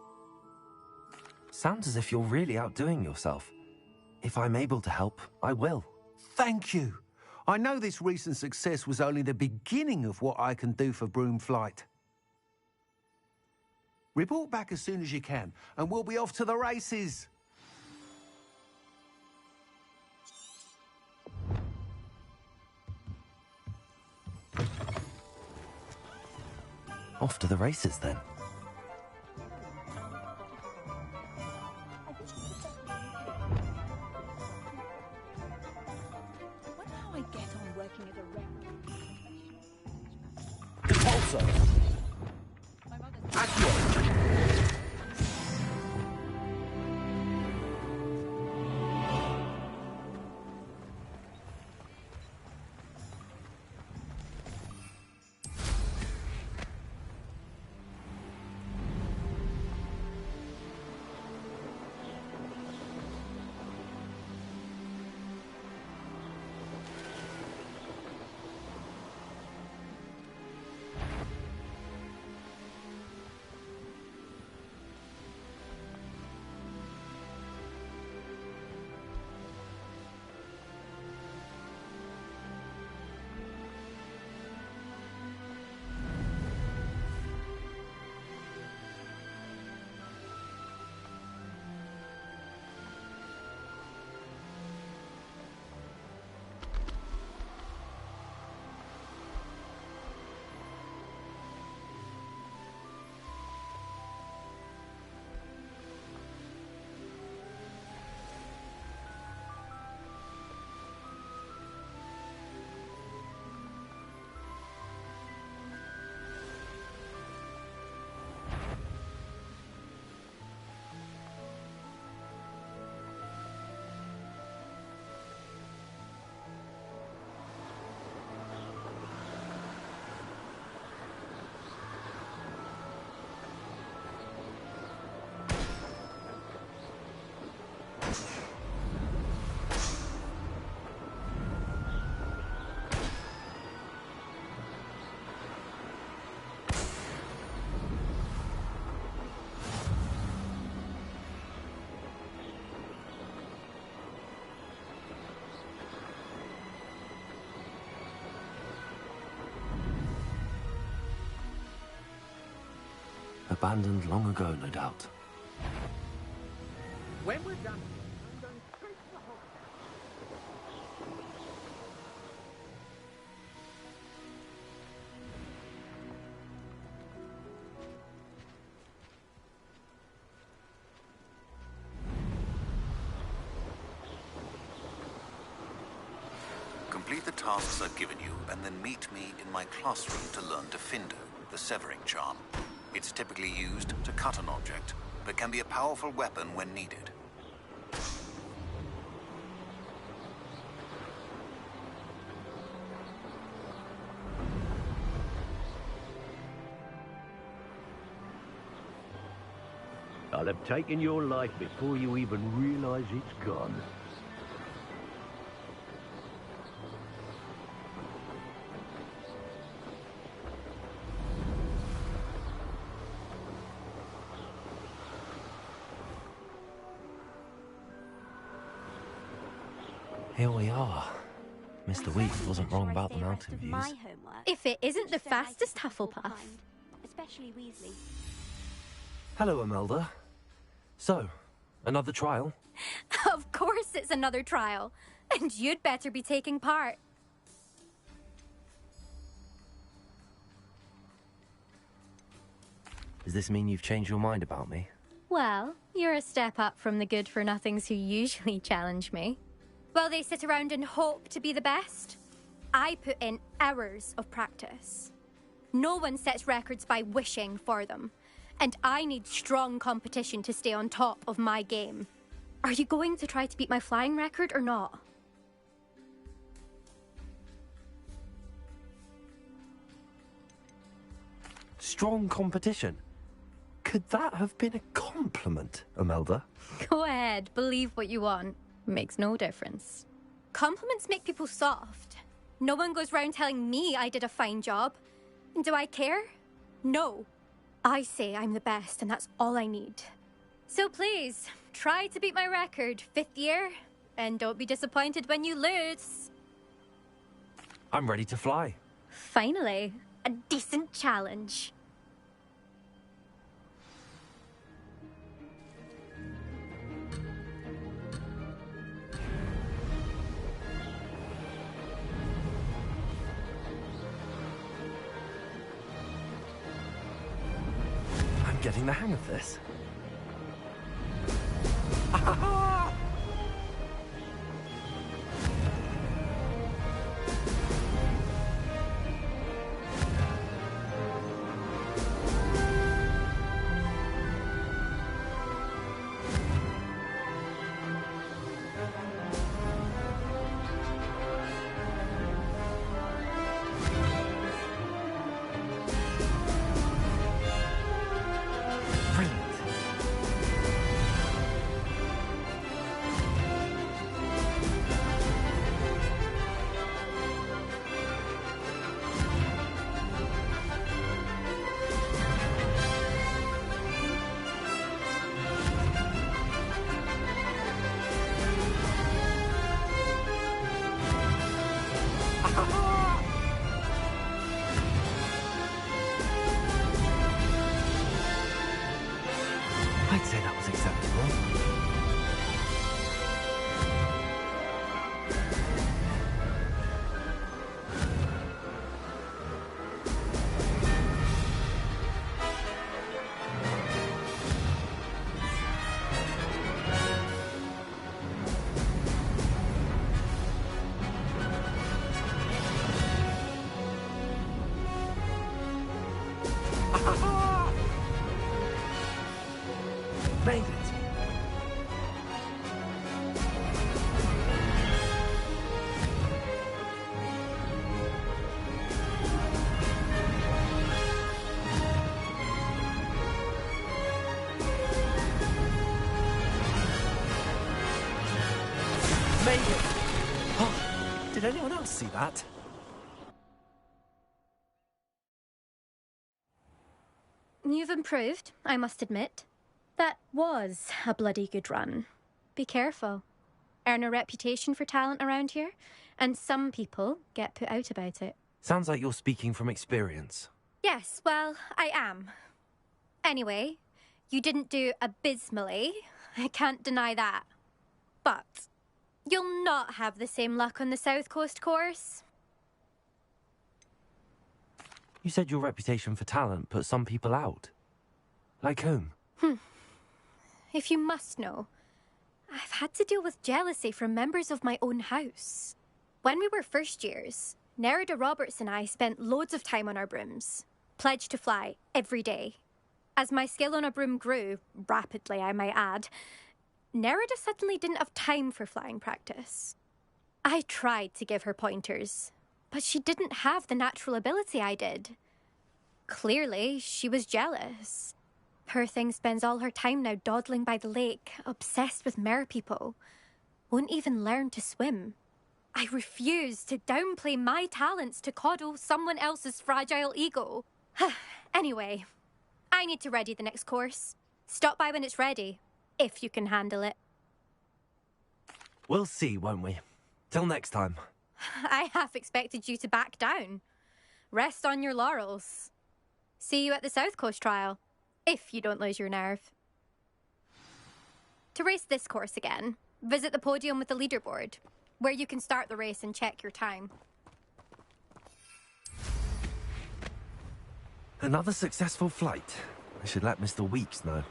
Sounds as if you're really outdoing yourself. If I'm able to help, I will. Thank you. I know this recent success was only the beginning of what I can do for Broomflight. Report back as soon as you can, and we'll be off to the races. Off to the races, then. Wonder how I get on working at a Also, Accio. Abandoned long ago, no doubt. When we're done, I'm going straight to the Hogwarts. Complete the tasks I've given you, and then meet me in my classroom to learn Diffindo, the severing charm. It's typically used to cut an object, but can be a powerful weapon when needed. I'll have taken your life before you even realize it's gone. Here we are. Mr. Weeks wasn't wrong about the mountain views. If it isn't the fastest Hufflepuff. Especially Weasley. Hello, Imelda. So, another trial? Of course it's another trial. And you'd better be taking part. Does this mean you've changed your mind about me? Well, you're a step up from the good-for-nothings who usually challenge me. While they sit around and hope to be the best, I put in hours of practice. No one sets records by wishing for them, and I need strong competition to stay on top of my game. Are you going to try to beat my flying record or not? Strong competition. Could that have been a compliment, Imelda? Go ahead, believe what you want. Makes no difference. Compliments make people soft. No one goes round telling me I did a fine job. And do I care? No. I say I'm the best, and that's all I need. So please, try to beat my record, 5th year, and don't be disappointed when you lose. I'm ready to fly. Finally, a decent challenge. I'm getting the hang of this. I'd say that was acceptable. Made it. Made it. Oh, did anyone else see that? You've improved, I must admit. That was a bloody good run. Be careful. Earn a reputation for talent around here, and some people get put out about it. Sounds like you're speaking from experience. Yes, well, I am. Anyway, you didn't do abysmally. I can't deny that. But you'll not have the same luck on the South Coast course. You said your reputation for talent put some people out. Like whom? If you must know, I've had to deal with jealousy from members of my own house. When we were first years, Nerida Roberts and I spent loads of time on our brooms, pledged to fly every day. As my skill on a broom grew, rapidly I might add, Nerida suddenly didn't have time for flying practice. I tried to give her pointers, but she didn't have the natural ability I did. Clearly, she was jealous. Poor thing spends all her time now dawdling by the lake, obsessed with merpeople. Won't even learn to swim. I refuse to downplay my talents to coddle someone else's fragile ego. Anyway, I need to ready the next course. Stop by when it's ready, if you can handle it. We'll see, won't we? Till next time. I half expected you to back down. Rest on your laurels. See you at the South Coast trial. If you don't lose your nerve. To race this course again, visit the podium with the leaderboard, where you can start the race and check your time. Another successful flight. I should let Mr. Weeks know.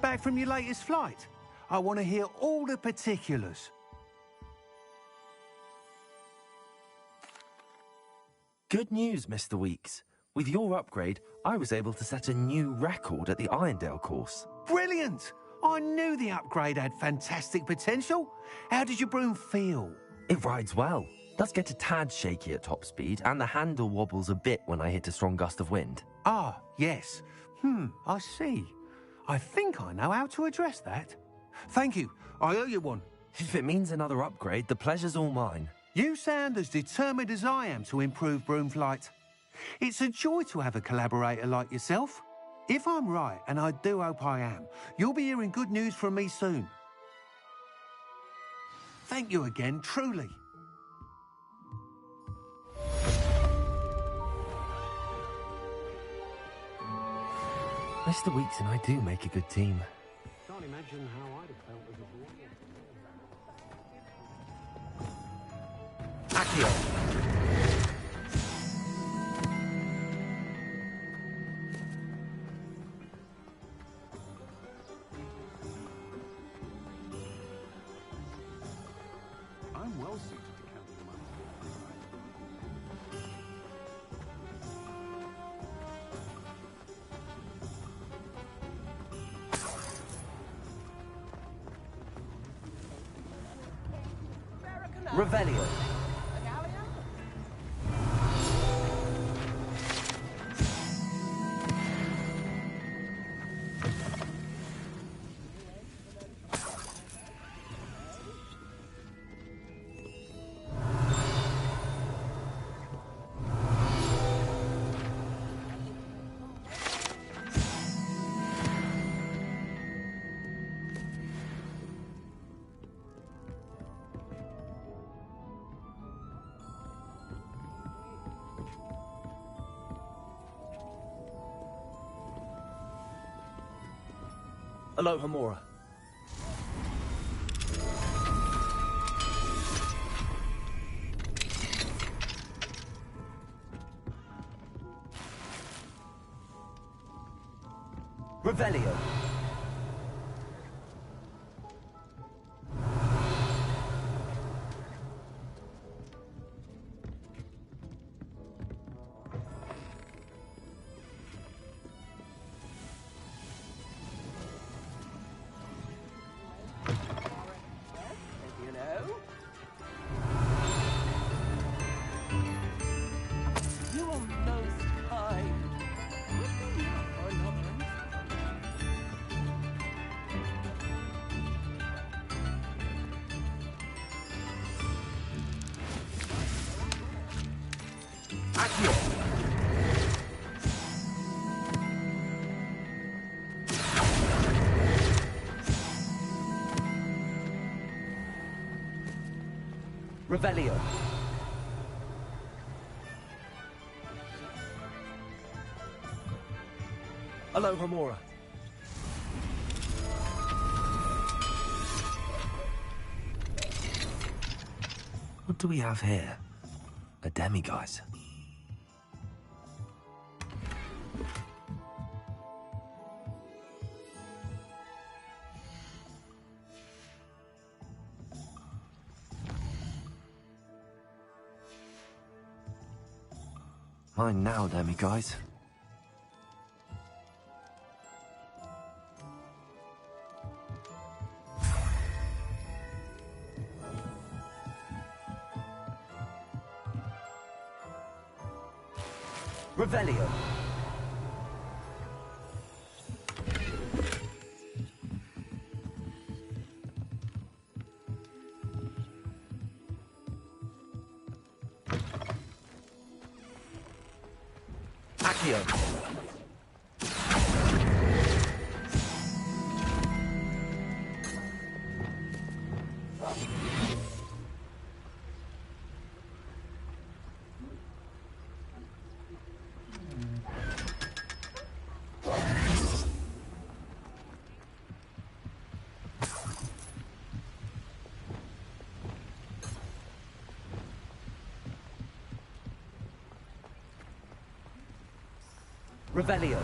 back from your latest flight? I want to hear all the particulars. Good news, Mr. Weeks. With your upgrade, I was able to set a new record at the Irondale course. Brilliant! I knew the upgrade had fantastic potential. How did your broom feel? It rides well. Does get a tad shaky at top speed, and the handle wobbles a bit when I hit a strong gust of wind. Ah, yes. I see. I think I know how to address that. Thank you. I owe you one. If it means another upgrade, the pleasure's all mine. You sound as determined as I am to improve broom flight. It's a joy to have a collaborator like yourself. If I'm right, and I do hope I am, you'll be hearing good news from me soon. Thank you again, truly. Mr. Weeks and I do make a good team. Can't imagine how I'd have felt as a boy. Accio! I'm well suited to counting money. Revelio. Aloha Mora. Revelio. Revelio. Aloha Mora. What do we have here? A demiguise. Mine now, demiguise. Revelio. Accio. Revelio.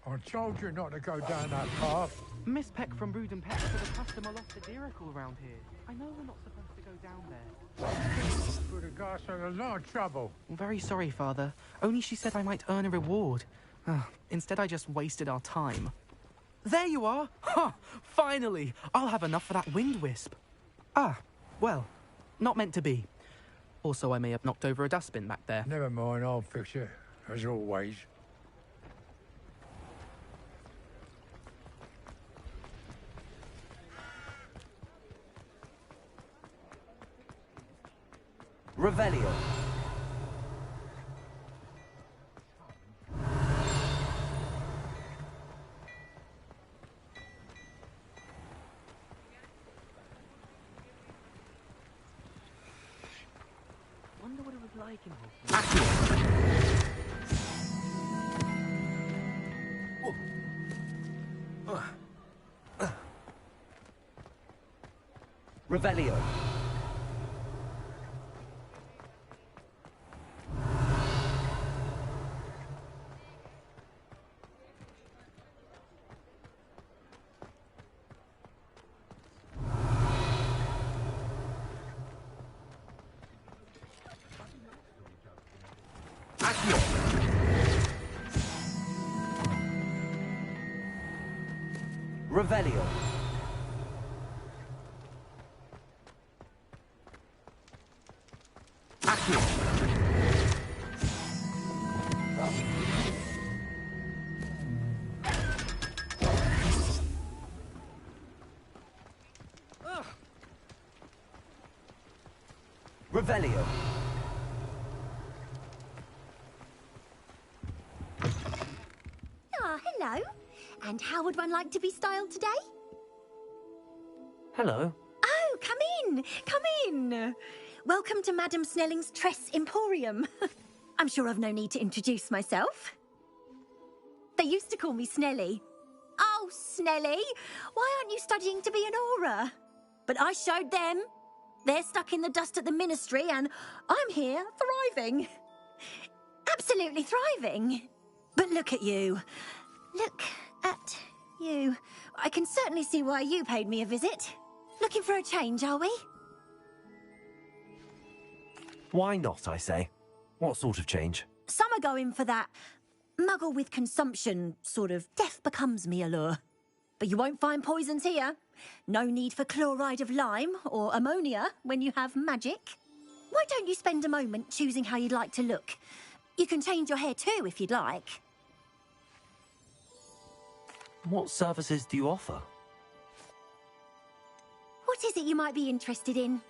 I told you not to go down that path. Miss Peck from Brood and Pet said a customer lost a deeracle around here. I know we're not supposed to go down there. Put a guy in a lot of trouble. I'm very sorry, Father. Only she said I might earn a reward. Instead, I just wasted our time. There you are! Ha! Finally! I'll have enough for that wind wisp. Ah, well, not meant to be. Also, I may have knocked over a dustbin back there. Never mind, I'll fix it, as always. Revelio. Wonder what it was like in Hogwarts. Revelio. Revelio. Revelio. Ah, hello. And how would one like to be styled today? Hello. Oh, come in. Come in. Welcome to Madame Snelling's Tress Emporium. I'm sure I've no need to introduce myself. They used to call me Snelly. Oh, Snelly, why aren't you studying to be an aura? But I showed them. They're stuck in the dust at the ministry and I'm here thriving. Absolutely thriving. But look at you. Look at you. I can certainly see why you paid me a visit. Looking for a change, are we? Why not, I say? What sort of change? Some are going for that muggle with consumption, sort of death becomes me allure. But you won't find poisons here. No need for chloride of lime or ammonia when you have magic. Why don't you spend a moment choosing how you'd like to look? You can change your hair too if you'd like. What services do you offer? What is it you might be interested in?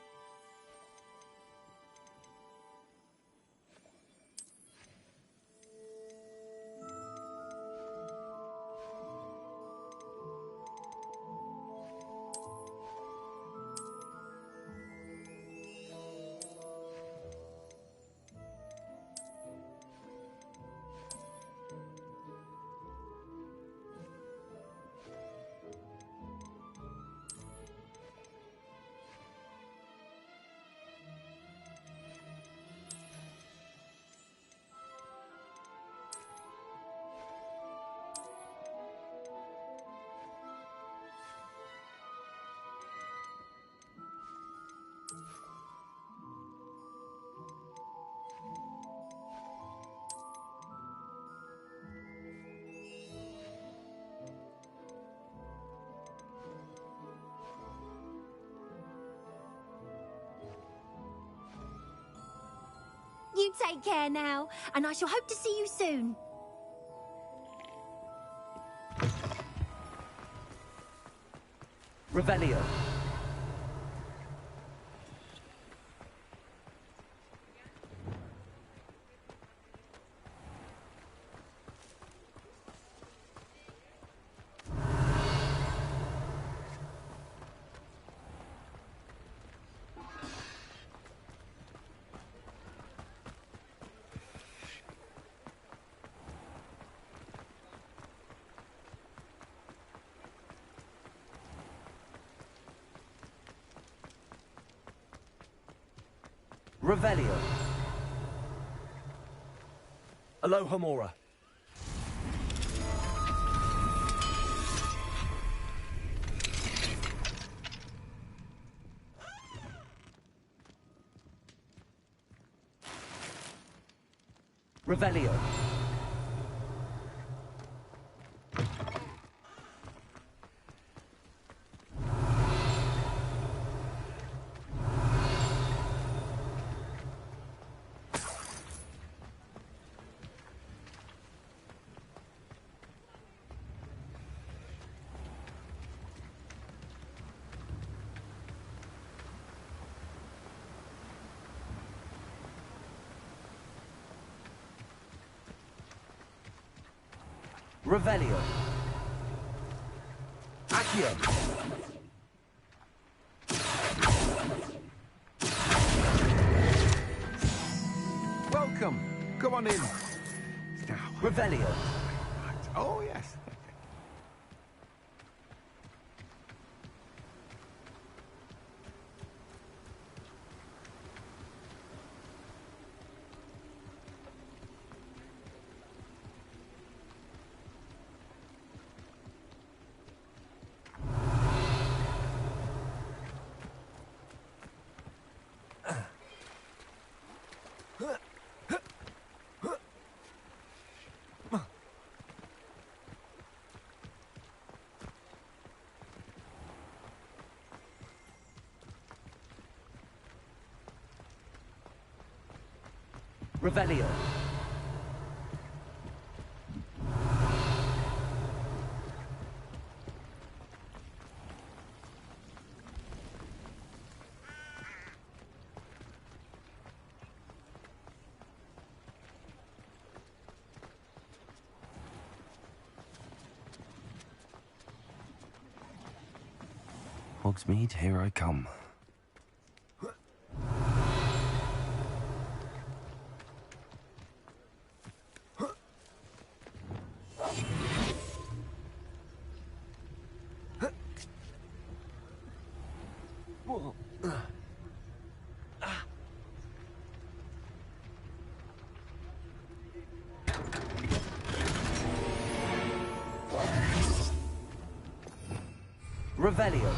You take care now, and I shall hope to see you soon. Revelio. Revelio. Aloha Mora. Revelio. Revelio. Accio. Welcome. Come on in. Now. Revelio. Right. Oh, yes. Revelio. Hogsmeade, here I come. Revelio.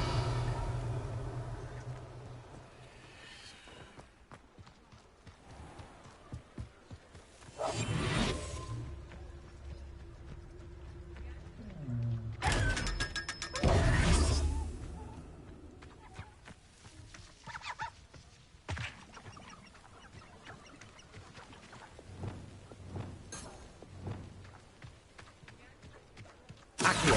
Accio.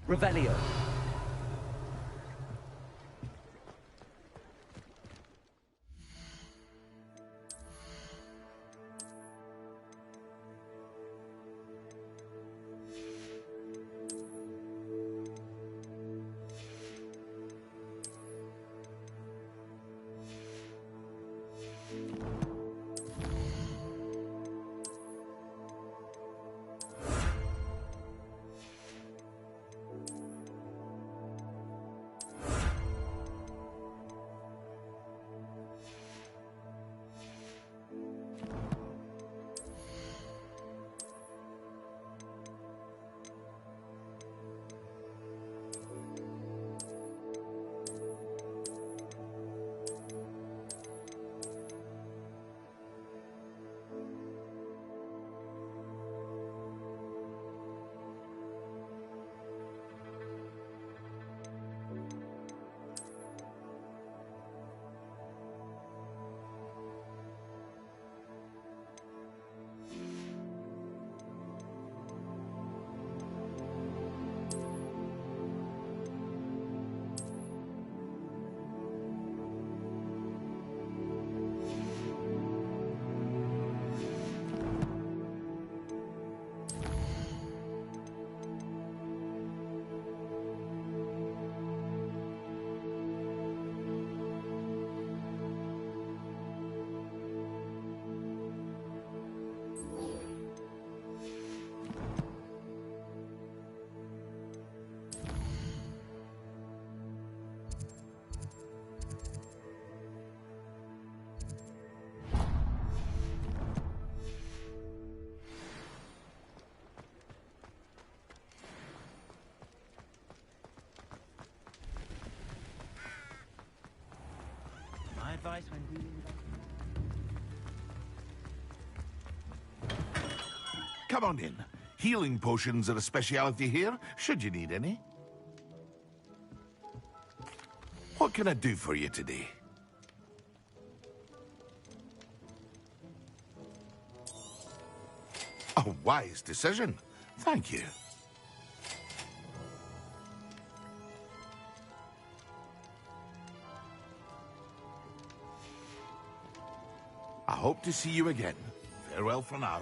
Revelio. nice when dealing with... Come on in. Healing potions are a speciality here, should you need any. What can I do for you today? A wise decision. Thank you. I hope to see you again. Farewell for now.